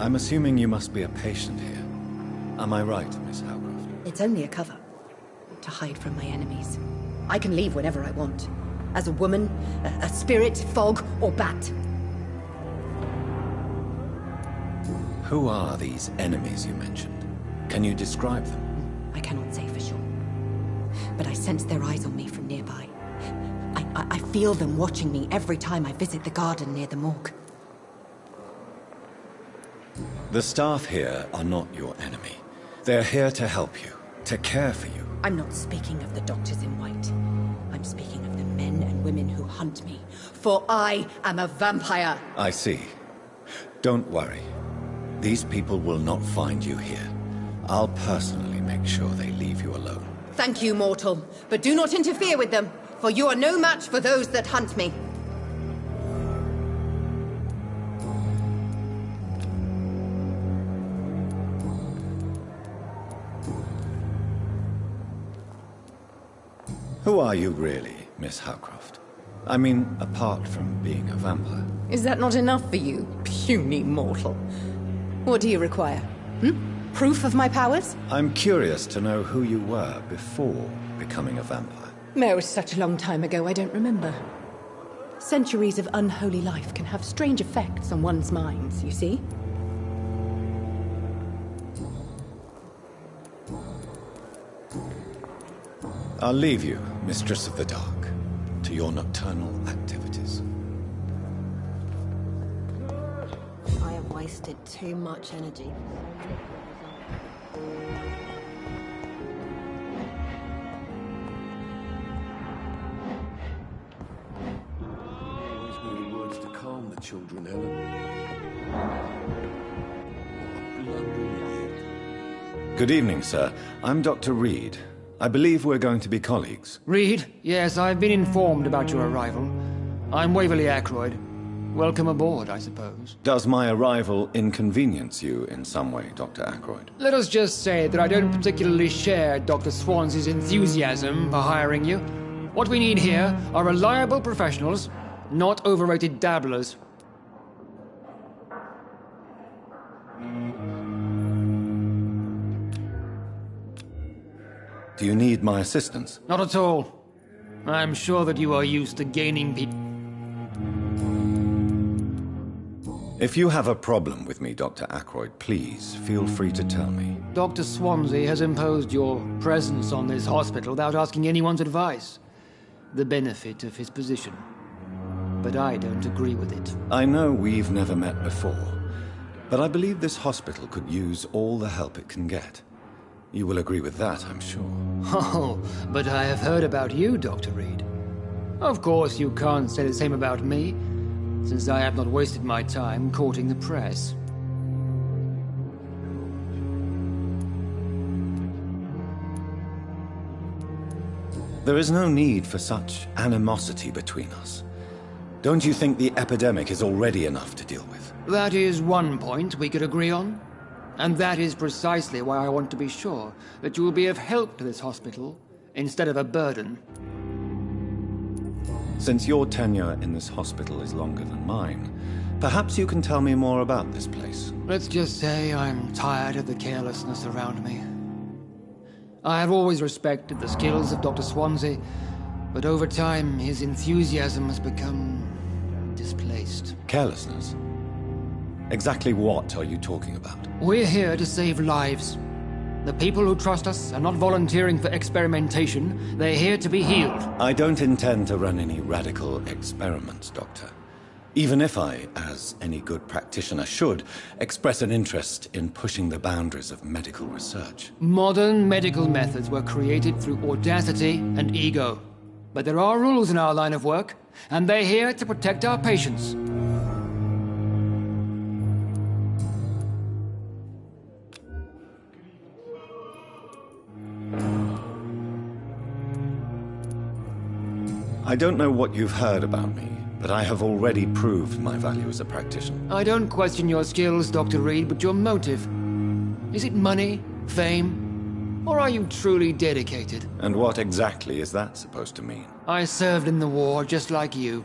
I'm assuming you must be a patient here. Am I right, Miss Howcroft? It's only a cover. To hide from my enemies. I can leave whenever I want. As a woman, a spirit, fog, or bat. Who are these enemies you mentioned? Can you describe them? I cannot say for sure. But I sense their eyes on me from nearby. I feel them watching me every time I visit the garden near the morgue. The staff here are not your enemy. They're here to help you, to care for you. I'm not speaking of the doctors in white. I'm speaking of the men and women who hunt me. For I am a vampire! I see. Don't worry. These people will not find you here. I'll personally make sure they leave you alone. Thank you, mortal. But do not interfere with them, for you are no match for those that hunt me. Who are you really, Miss Howcroft? I mean, apart from being a vampire. Is that not enough for you, puny mortal? What do you require? Proof of my powers? I'm curious to know who you were before becoming a vampire. It was such a long time ago, I don't remember. Centuries of unholy life can have strange effects on one's minds, you see? I'll leave you, Mistress of the Dark, to your nocturnal activities. I have wasted too much energy. Always need words to calm the children, Ellen. What a blundering idiot. Good evening, sir. I'm Dr. Reed. I believe we're going to be colleagues. Reed? Yes, I've been informed about your arrival. I'm Waverly Ackroyd. Welcome aboard, I suppose. Does my arrival inconvenience you in some way, Dr. Ackroyd? Let us just say that I don't particularly share Dr. Swansea's enthusiasm for hiring you. What we need here are reliable professionals, not overrated dabblers. Do you need my assistance? Not at all. I'm sure that you are used to gaining people. If you have a problem with me, Dr. Ackroyd, please feel free to tell me. Dr. Swansea has imposed your presence on this hospital without asking anyone's advice. The benefit of his position. But I don't agree with it. I know we've never met before, But I believe this hospital could use all the help it can get. You will agree with that, I'm sure. Oh, but I have heard about you, Dr. Reed. Of course, you can't say the same about me, since I have not wasted my time courting the press. There is no need for such animosity between us. Don't you think the epidemic is already enough to deal with? That is one point we could agree on. And that is precisely why I want to be sure that you will be of help to this hospital, instead of a burden. Since your tenure in this hospital is longer than mine, perhaps you can tell me more about this place. Let's just say I'm tired of the carelessness around me. I have always respected the skills of Dr. Swansea, but over time his enthusiasm has become displaced. Carelessness? Exactly what are you talking about? We're here to save lives. The people who trust us are not volunteering for experimentation. They're here to be healed. I don't intend to run any radical experiments, Doctor. Even if I, as any good practitioner should, express an interest in pushing the boundaries of medical research. Modern medical methods were created through audacity and ego. But there are rules in our line of work, and they're here to protect our patients. I don't know what you've heard about me, but I have already proved my value as a practitioner. I don't question your skills, Dr. Reed, but your motive. Is it money, fame, or are you truly dedicated? And what exactly is that supposed to mean? I served in the war just like you.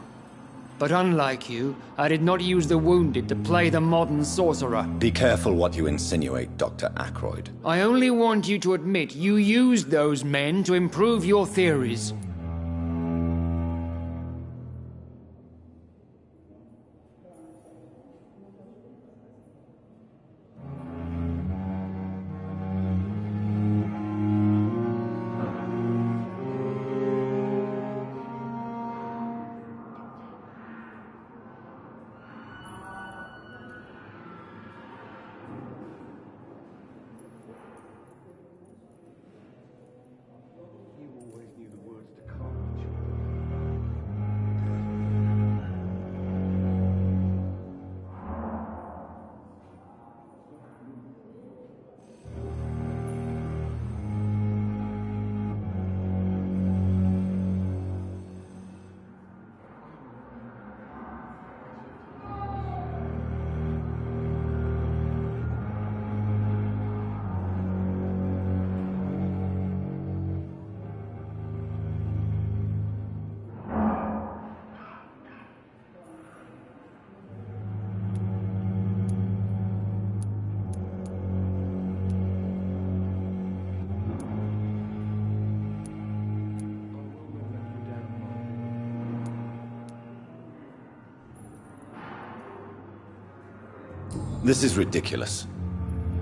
But unlike you, I did not use the wounded to play the modern sorcerer. Be careful what you insinuate, Dr. Ackroyd. I only want you to admit you used those men to improve your theories. This is ridiculous.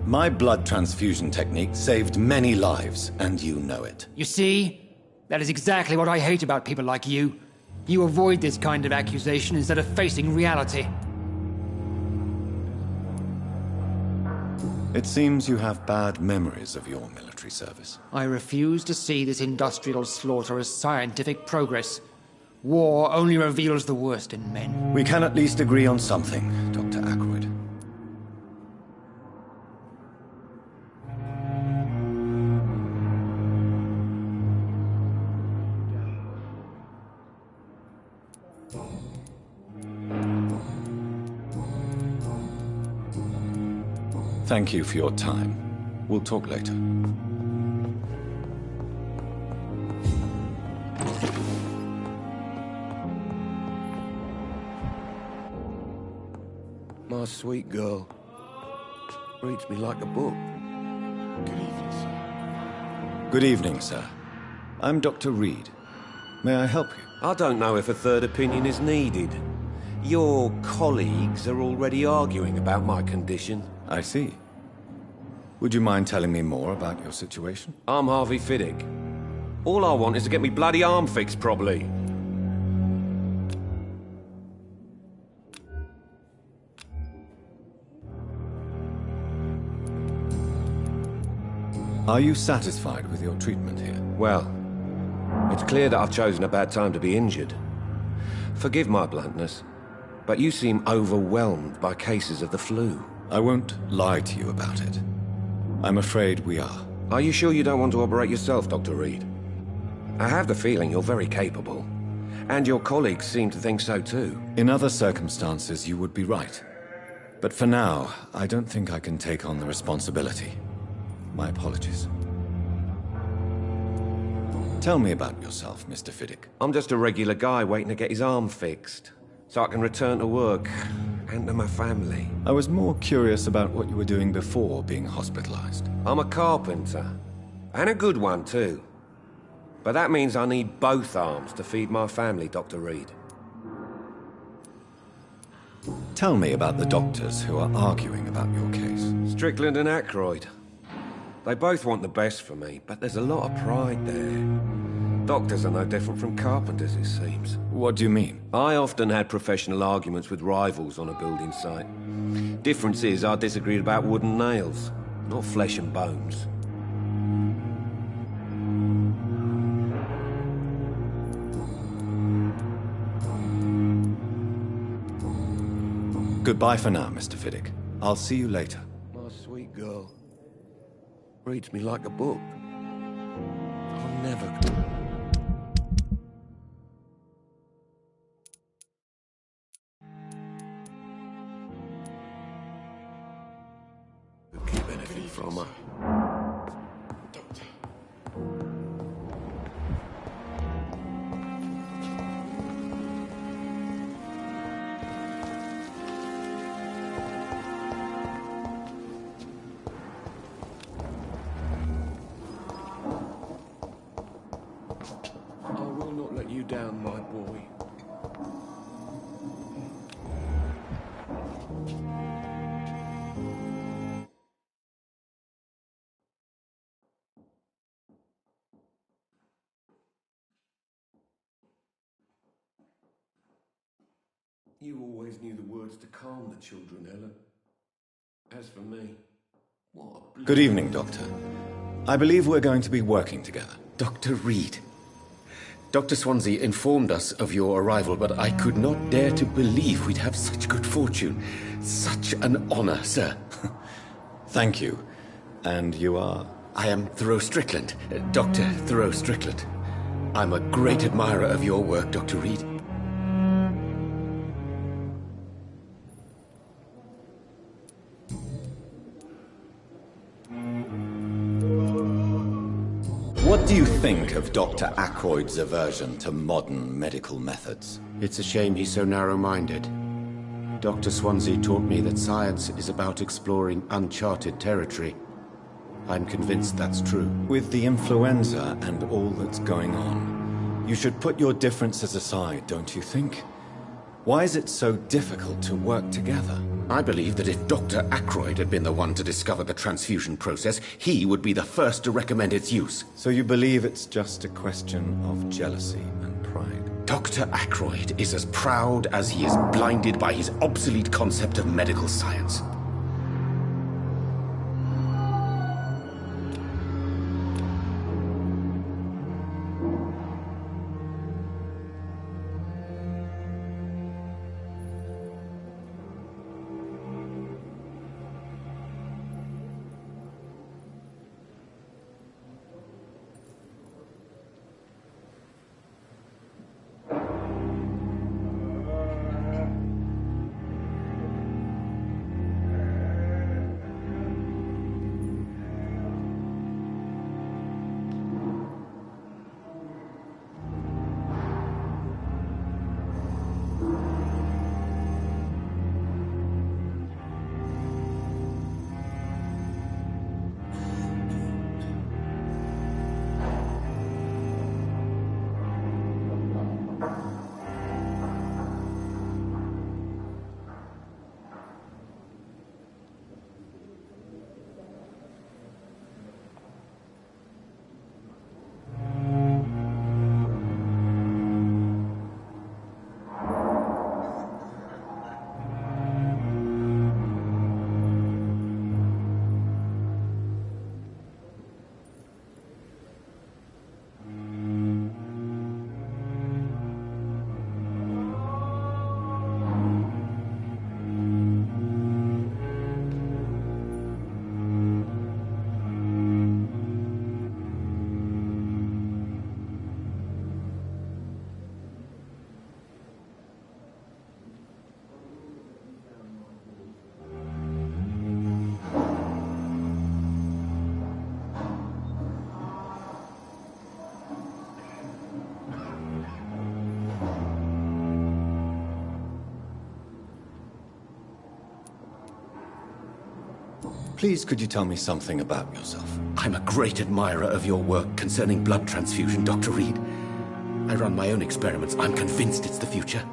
My blood transfusion technique saved many lives, and you know it. You see? That is exactly what I hate about people like you. You avoid this kind of accusation instead of facing reality. It seems you have bad memories of your military service. I refuse to see this industrial slaughter as scientific progress. War only reveals the worst in men. We can at least agree on something, Dr. Ackroyd. Thank you for your time. We'll talk later. My sweet girl. Reads me like a book. Good evening, sir. Good evening, sir. I'm Dr. Reed. May I help you? I don't know if a third opinion is needed. Your colleagues are already arguing about my condition. I see. Would you mind telling me more about your situation? I'm Harvey Fiddick. All I want is to get me bloody arm fixed properly. Are you satisfied with your treatment here? Well, it's clear that I've chosen a bad time to be injured. Forgive my bluntness, but you seem overwhelmed by cases of the flu. I won't lie to you about it. I'm afraid we are. Are you sure you don't want to operate yourself, Dr. Reed? I have the feeling you're very capable. And your colleagues seem to think so too. In other circumstances, you would be right. But for now, I don't think I can take on the responsibility. My apologies. Tell me about yourself, Mr. Fiddick. I'm just a regular guy waiting to get his arm fixed, so I can return to work and to my family. I was more curious about what you were doing before being hospitalized. I'm a carpenter, and a good one too. But that means I need both arms to feed my family, Dr. Reed. Tell me about the doctors who are arguing about your case. Strickland and Ackroyd. They both want the best for me, but there's a lot of pride there. Doctors are no different from carpenters, it seems. What do you mean? I often had professional arguments with rivals on a building site. Difference is I disagreed about wooden nails, not flesh and bones. Goodbye for now, Mr. Fiddick. I'll see you later. My sweet girl. Reads me like a book. I'll never... keep anything from her. I will not let you down, my boy. You always knew the words to calm the children, Ellen. As for me, what a... Good evening, Doctor. I believe we're going to be working together. Dr. Reed. Dr. Swansea informed us of your arrival, but I could not dare to believe we'd have such good fortune. Such an honor, sir. Thank you. And you are? I am Thoreau Strickland, Dr. Thoreau Strickland. I'm a great admirer of your work, Dr. Reed. What do you think of Dr. Ackroyd's aversion to modern medical methods? It's a shame he's so narrow-minded. Dr. Swansea taught me that science is about exploring uncharted territory. I'm convinced that's true. With the influenza and all that's going on, you should put your differences aside, don't you think? Why is it so difficult to work together? I believe that if Dr. Ackroyd had been the one to discover the transfusion process, he would be the first to recommend its use. So you believe it's just a question of jealousy and pride? Dr. Ackroyd is as proud as he is blinded by his obsolete concept of medical science. Please, could you tell me something about yourself? I'm a great admirer of your work concerning blood transfusion, Dr. Reed. I run my own experiments. I'm convinced it's the future.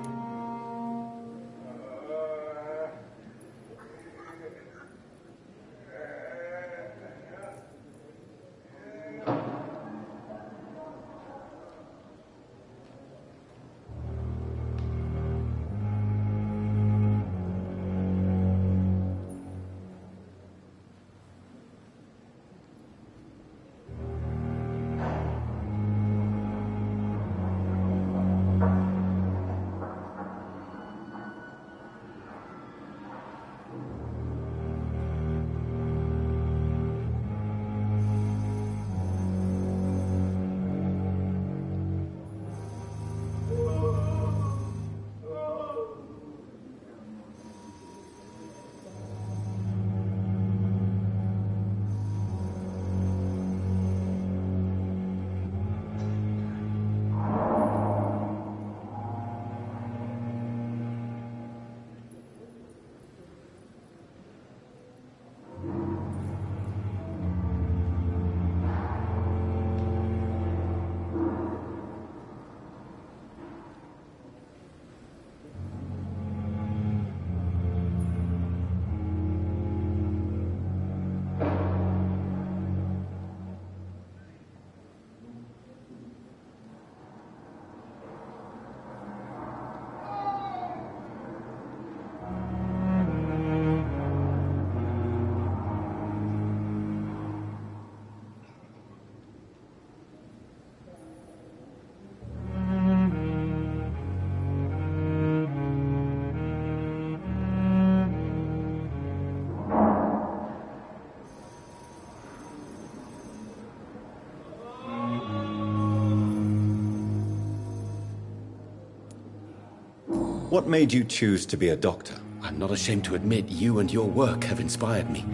What made you choose to be a doctor? I'm not ashamed to admit you and your work have inspired me.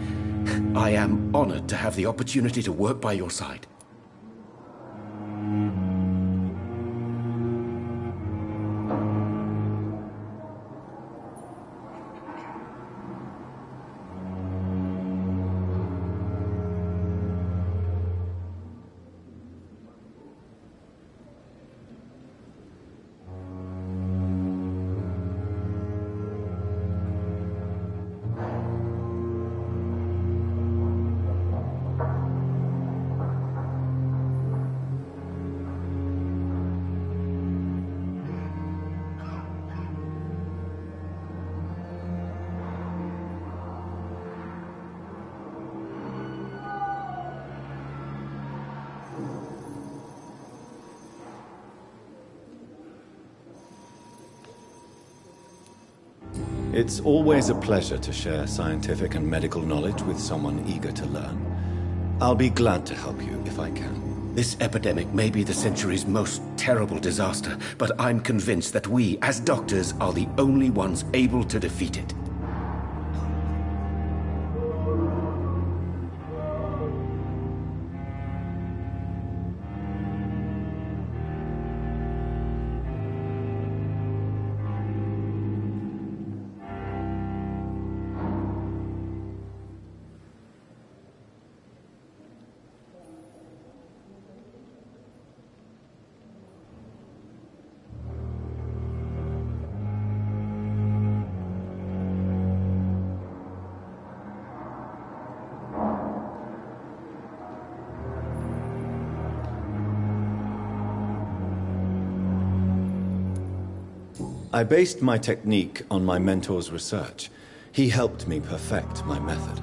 I am honored to have the opportunity to work by your side. It's always a pleasure to share scientific and medical knowledge with someone eager to learn. I'll be glad to help you if I can. This epidemic may be the century's most terrible disaster, but I'm convinced that we, as doctors, are the only ones able to defeat it. I based my technique on my mentor's research. He helped me perfect my method.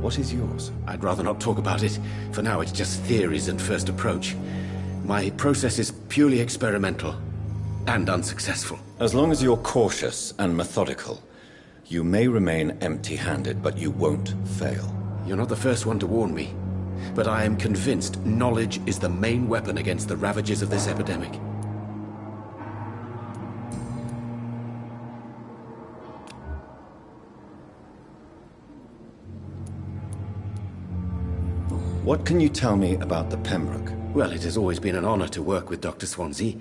What is yours? I'd rather not talk about it. For now, it's just theories and first approach. My process is purely experimental and unsuccessful. As long as you're cautious and methodical, you may remain empty-handed, but you won't fail. You're not the first one to warn me, but I am convinced knowledge is the main weapon against the ravages of this epidemic. What can you tell me about the Pembroke? Well, it has always been an honor to work with Dr. Swansea.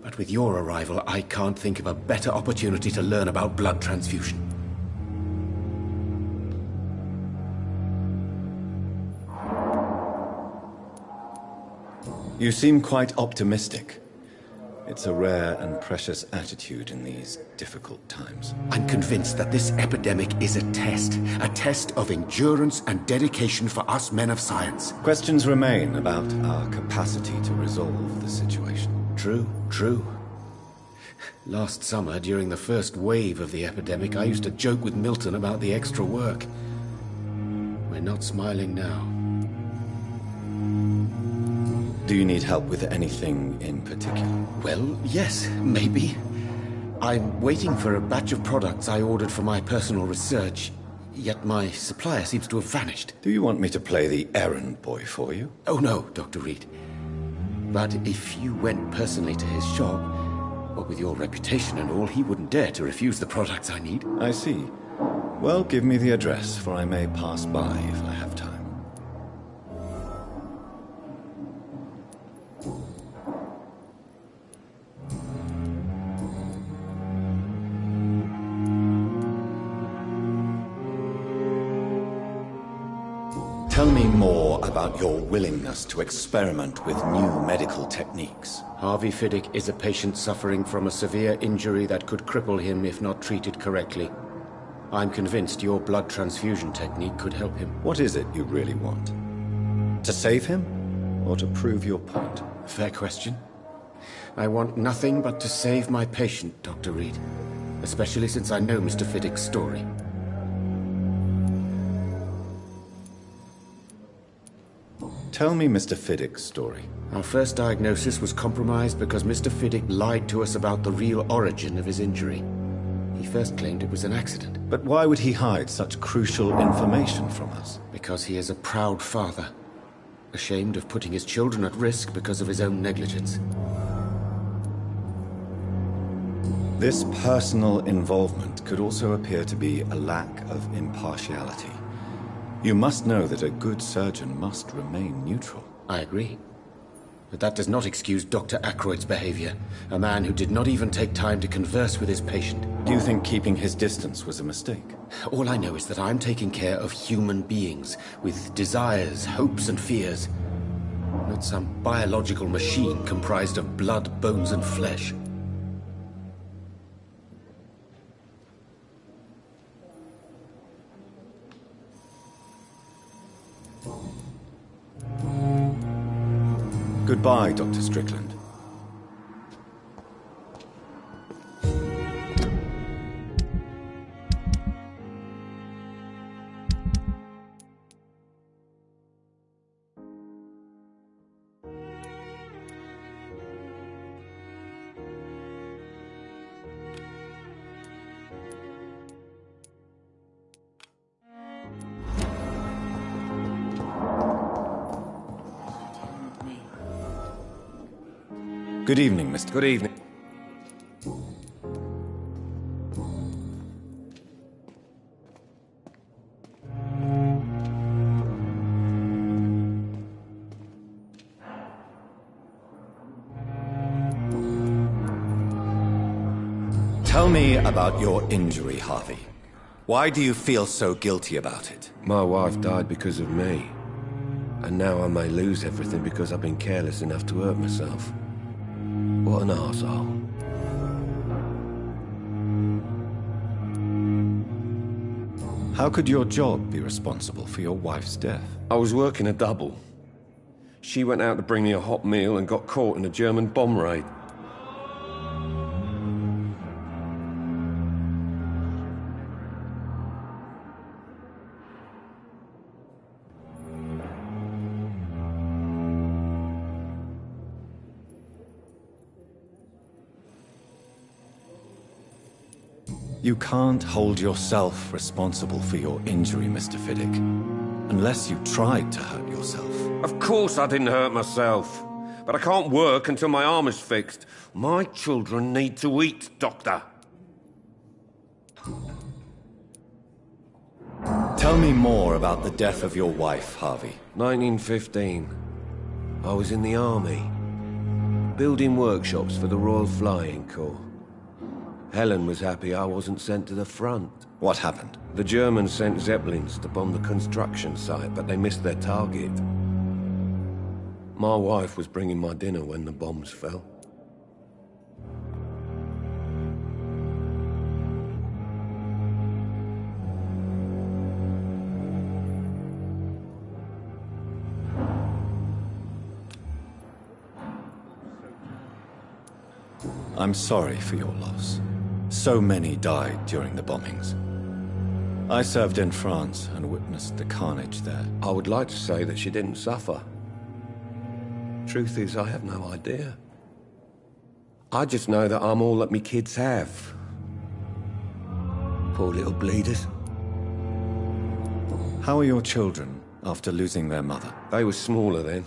But with your arrival, I can't think of a better opportunity to learn about blood transfusion. You seem quite optimistic. It's a rare and precious attitude in these difficult times. I'm convinced that this epidemic is a test of endurance and dedication for us men of science. Questions remain about our capacity to resolve the situation. True. Last summer, during the first wave of the epidemic, I used to joke with Milton about the extra work. We're not smiling now. Do you need help with anything in particular? Well, yes, maybe. I'm waiting for a batch of products I ordered for my personal research, yet my supplier seems to have vanished. Do you want me to play the errand boy for you? Oh no, Dr. Reed. But if you went personally to his shop, well, with your reputation and all, he wouldn't dare to refuse the products I need. I see. Well, give me the address, for I may pass by if I have time. Tell me more about your willingness to experiment with new medical techniques. Harvey Fiddick is a patient suffering from a severe injury that could cripple him if not treated correctly. I'm convinced your blood transfusion technique could help him. What is it you really want? To save him, or to prove your point? Fair question. I want nothing but to save my patient, Dr. Reed. Especially since I know Mr. Fiddick's story. Tell me Mr. Fiddick's story. Our first diagnosis was compromised because Mr. Fiddick lied to us about the real origin of his injury. He first claimed it was an accident. But why would he hide such crucial information from us? Because he is a proud father, ashamed of putting his children at risk because of his own negligence. This personal involvement could also appear to be a lack of impartiality. You must know that a good surgeon must remain neutral. I agree. But that does not excuse Dr. Ackroyd's behavior, a man who did not even take time to converse with his patient. Do you think keeping his distance was a mistake? All I know is that I'm taking care of human beings, with desires, hopes and fears. Not some biological machine comprised of blood, bones and flesh. Goodbye, Dr. Strickland. Good evening, Mr. Good evening. Tell me about your injury, Harvey. Why do you feel so guilty about it? My wife died because of me. And now I may lose everything because I've been careless enough to hurt myself. What an arsehole. How could your job be responsible for your wife's death? I was working a double. She went out to bring me a hot meal and got caught in a German bomb raid. You can't hold yourself responsible for your injury, Mr. Fiddick, unless you tried to hurt yourself. Of course I didn't hurt myself, but I can't work until my arm is fixed. My children need to eat, Doctor. Tell me more about the death of your wife, Harvey. 1915. I was in the army, building workshops for the Royal Flying Corps. Helen was happy I wasn't sent to the front. What happened? The Germans sent Zeppelins to bomb the construction site, but they missed their target. My wife was bringing my dinner when the bombs fell. I'm sorry for your loss. So many died during the bombings. I served in France and witnessed the carnage there. I would like to say that she didn't suffer. Truth is, I have no idea. I just know that I'm all that me kids have. Poor little bleeders. How are your children after losing their mother? They were smaller then.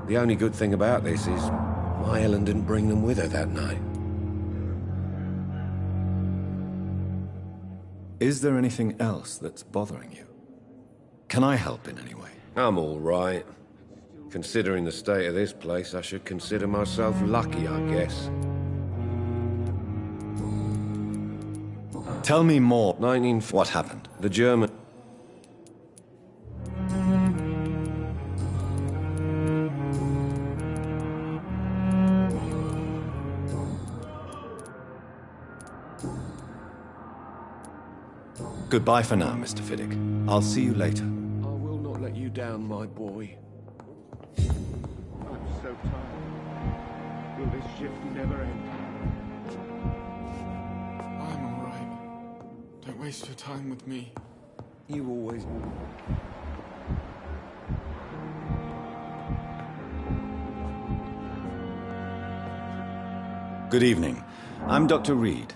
The only good thing about this is my Ellen didn't bring them with her that night. Is there anything else that's bothering you? Can I help in any way? I'm all right. Considering the state of this place, I should consider myself lucky, I guess. Tell me more. What happened? The German... Goodbye for now, Mr. Fiddick. I'll see you later. I will not let you down, my boy. I'm so tired. Will this shift never end? I'm all right. Don't waste your time with me. You always... Good evening. I'm Dr. Reed.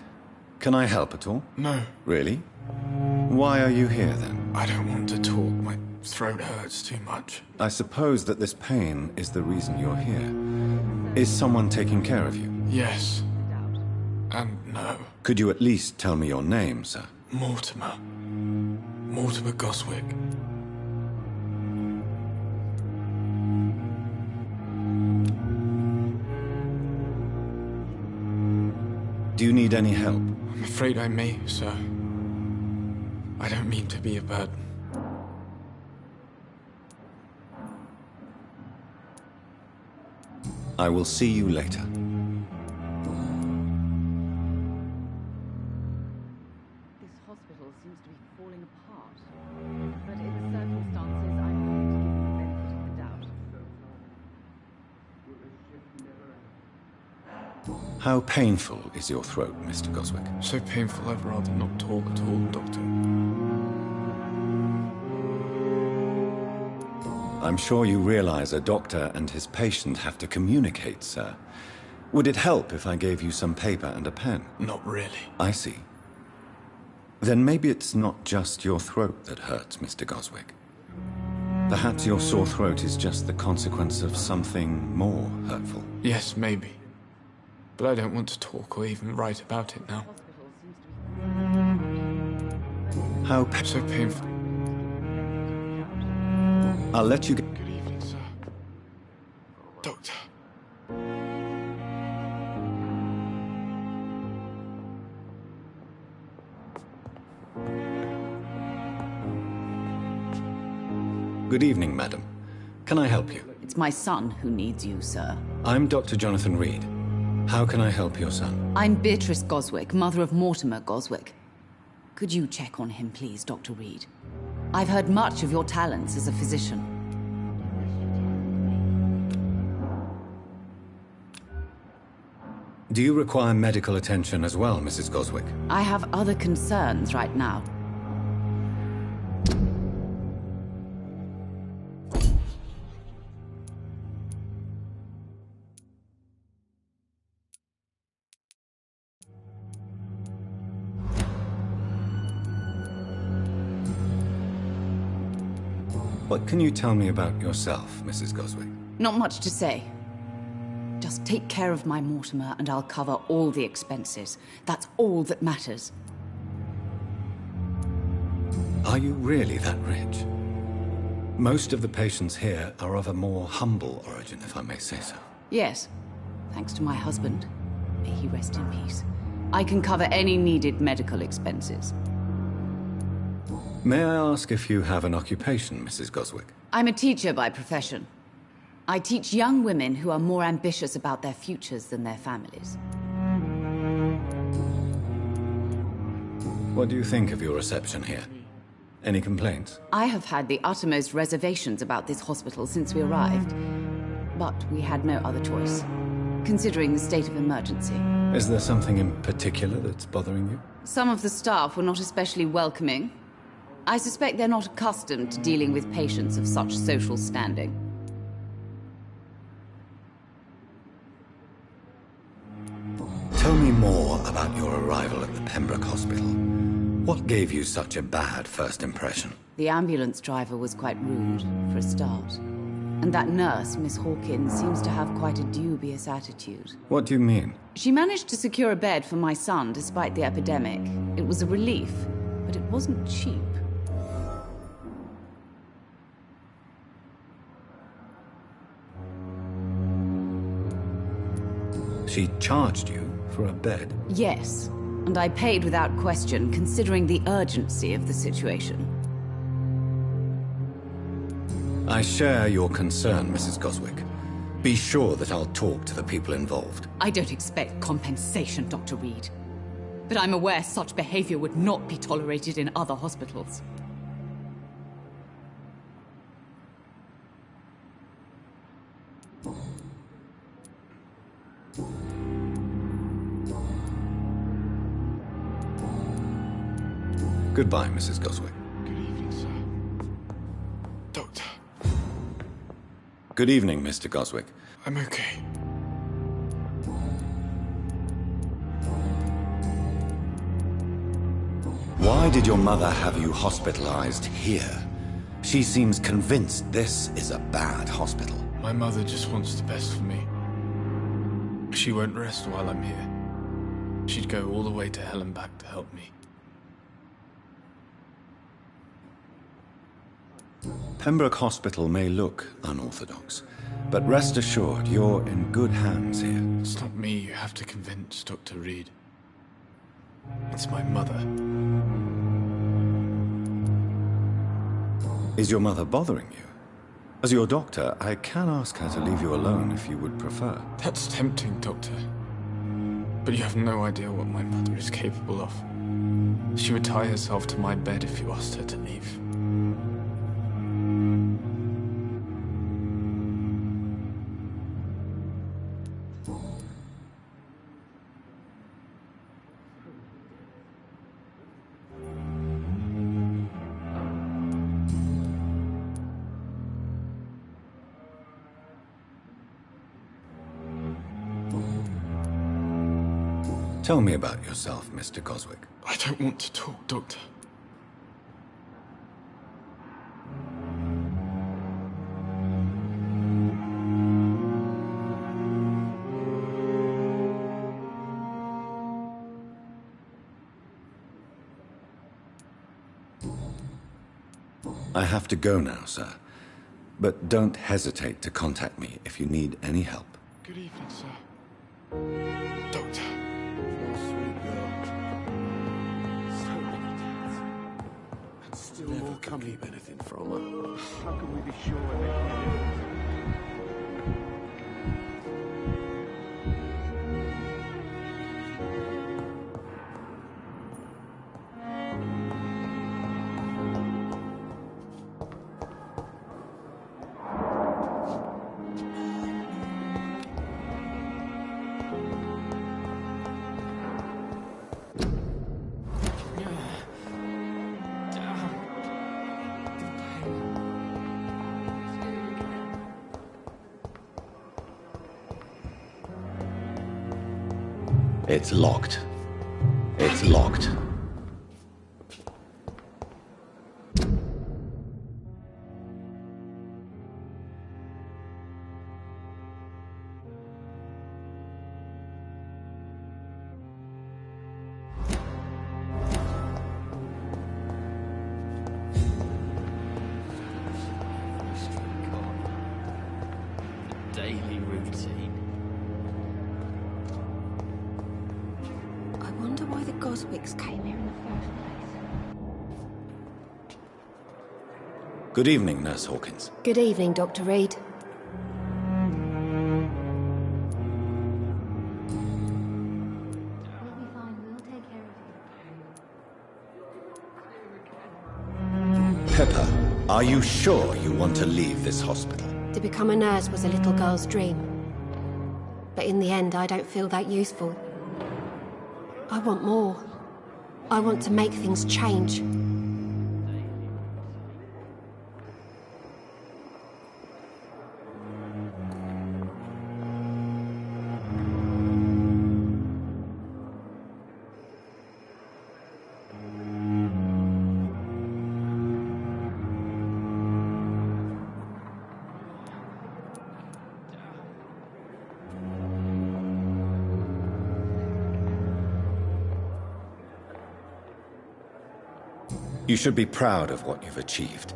Can I help at all? No. Really? Why are you here, then? I don't want to talk. My throat hurts too much. I suppose that this pain is the reason you're here. Is someone taking care of you? Yes. And no. Could you at least tell me your name, sir? Mortimer. Mortimer Goswick. Do you need any help? I'm afraid I may, sir. I don't mean to be a burden. I will see you later. This hospital seems to be falling apart. But in the circumstances, I'm going to give the benefit of the doubt. How painful is your throat, Mr. Goswick? So painful I'd rather not talk at all, Doctor. I'm sure you realize a doctor and his patient have to communicate, sir. Would it help if I gave you some paper and a pen? Not really. I see. Then maybe it's not just your throat that hurts, Mr. Goswick. Perhaps your sore throat is just the consequence of something more hurtful. Yes, maybe. But I don't want to talk or even write about it now. How so painful. I'll let you get... Good evening, sir. Doctor. Good evening, madam. Can I help you? It's my son who needs you, sir. I'm Dr. Jonathan Reed. How can I help your son? I'm Beatrice Goswick, mother of Mortimer Goswick. Could you check on him, please, Dr. Reed? I've heard much of your talents as a physician. Do you require medical attention as well, Mrs. Goswick? I have other concerns right now. What can you tell me about yourself, Mrs. Goswick? Not much to say. Just take care of my Mortimer and I'll cover all the expenses. That's all that matters. Are you really that rich? Most of the patients here are of a more humble origin, if I may say so. Yes, thanks to my husband. May he rest in peace. I can cover any needed medical expenses. May I ask if you have an occupation, Mrs. Goswick? I'm a teacher by profession. I teach young women who are more ambitious about their futures than their families. What do you think of your reception here? Any complaints? I have had the uttermost reservations about this hospital since we arrived. But we had no other choice, considering the state of emergency. Is there something in particular that's bothering you? Some of the staff were not especially welcoming. I suspect they're not accustomed to dealing with patients of such social standing. Tell me more about your arrival at the Pembroke Hospital. What gave you such a bad first impression? The ambulance driver was quite rude, for a start. And that nurse, Miss Hawkins, seems to have quite a dubious attitude. What do you mean? She managed to secure a bed for my son despite the epidemic. It was a relief, but it wasn't cheap. She charged you for a bed? Yes, and I paid without question, considering the urgency of the situation. I share your concern, Mrs. Goswick. Be sure that I'll talk to the people involved. I don't expect compensation, Dr. Reed. But I'm aware such behavior would not be tolerated in other hospitals. Goodbye, Mrs. Goswick. Good evening, sir. Doctor. Good evening, Mr. Goswick. I'm okay. Why did your mother have you hospitalized here? She seems convinced this is a bad hospital. My mother just wants the best for me. She won't rest while I'm here. She'd go all the way to hell and back to help me. Pembroke Hospital may look unorthodox, but rest assured you're in good hands here. It's not me you have to convince, Dr. Reed. It's my mother. Is your mother bothering you? As your doctor, I can ask her to leave you alone if you would prefer. That's tempting, Doctor. But you have no idea what my mother is capable of. She would tie herself to my bed if you asked her to leave. Tell me about yourself, Mr. Goswick. I don't want to talk, Doctor. I have to go now, sir. But don't hesitate to contact me if you need any help. Good evening, sir. Doctor. Sweet girl. So many days. And still more coming. Keep anything from her. How can we be sure when they come in? It's locked. It's locked. Daily routine. I wonder why the Goswicks came here in the first place. Good evening, Nurse Hawkins. Good evening, Dr. Reed. Pippa, are you sure you want to leave this hospital? To become a nurse was a little girl's dream. But in the end, I don't feel that useful. I want more. I want to make things change. You should be proud of what you've achieved.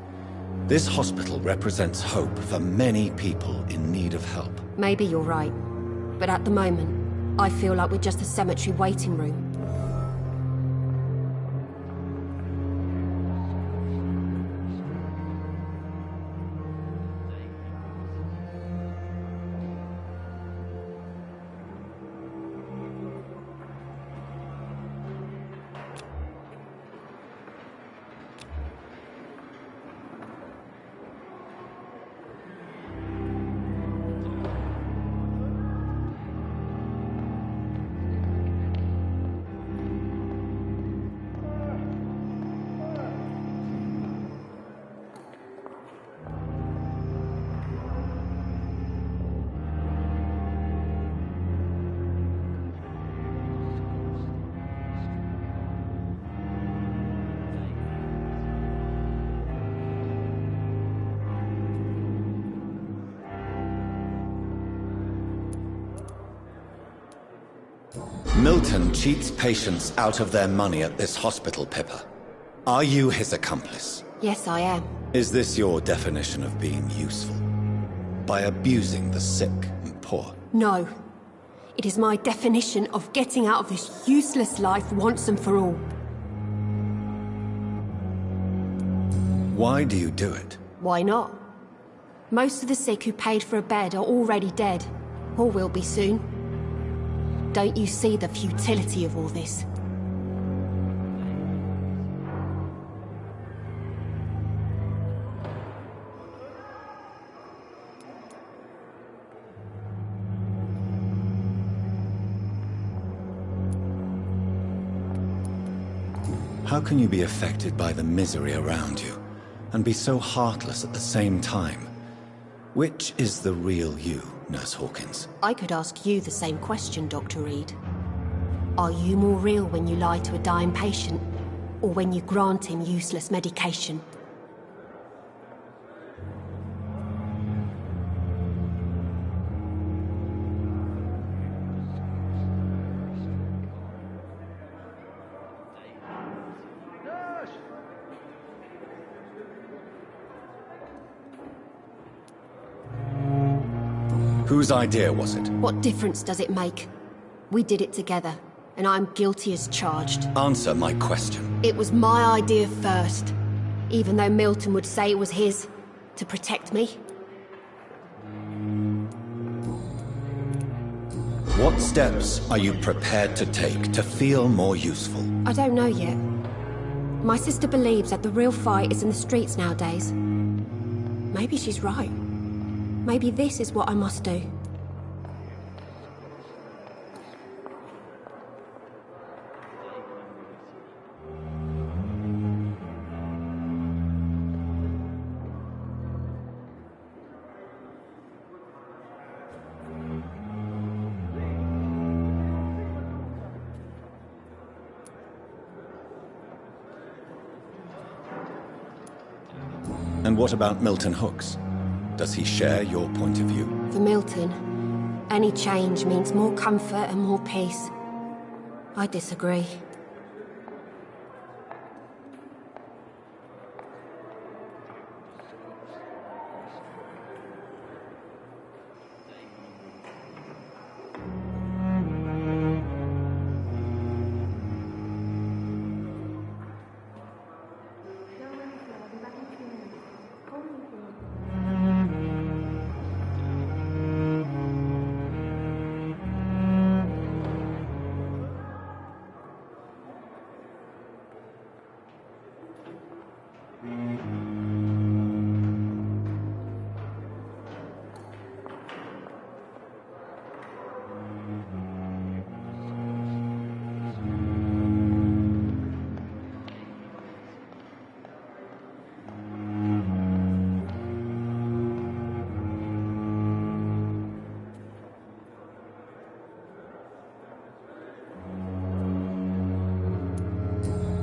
This hospital represents hope for many people in need of help. Maybe you're right. But at the moment, I feel like we're just a cemetery waiting room. Milton cheats patients out of their money at this hospital, Pippa. Are you his accomplice? Yes, I am. Is this your definition of being useful? By abusing the sick and poor? No. It is my definition of getting out of this useless life once and for all. Why do you do it? Why not? Most of the sick who paid for a bed are already dead, or will be soon. Don't you see the futility of all this? How can you be affected by the misery around you, and be so heartless at the same time? Which is the real you, Nurse Hawkins? I could ask you the same question, Dr. Reed. Are you more real when you lie to a dying patient, or when you grant him useless medication? Whose idea was it? What difference does it make? We did it together, and I'm guilty as charged. Answer my question. It was my idea first, even though Milton would say it was his, to protect me. What steps are you prepared to take to feel more useful? I don't know yet. My sister believes that the real fight is in the streets nowadays. Maybe she's right. Maybe this is what I must do. And what about Milton Hooks? Does he share your point of view? For Milton, any change means more comfort and more peace. I disagree.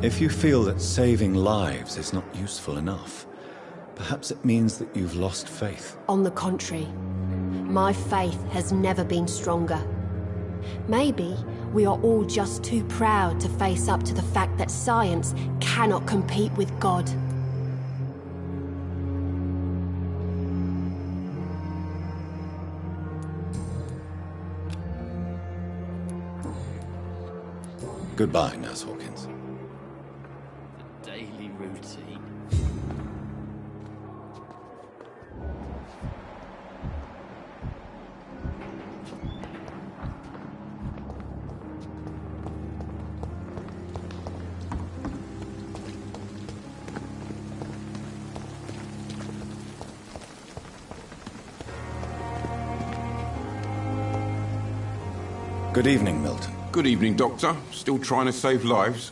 If you feel that saving lives is not useful enough, perhaps it means that you've lost faith. On the contrary, my faith has never been stronger. Maybe we are all just too proud to face up to the fact that science cannot compete with God. Goodbye, Nurse Hawkins. The daily routine. Good evening, Milton. Good evening, Doctor. Still trying to save lives?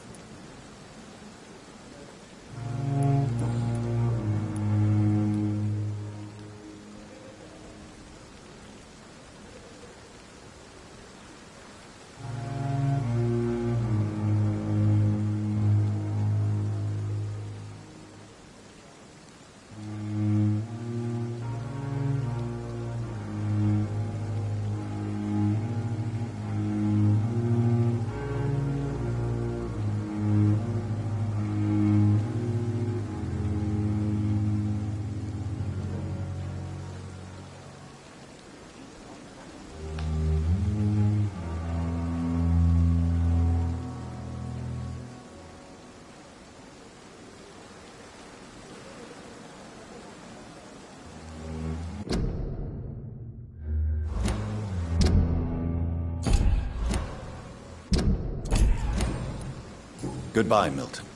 Goodbye, Milton.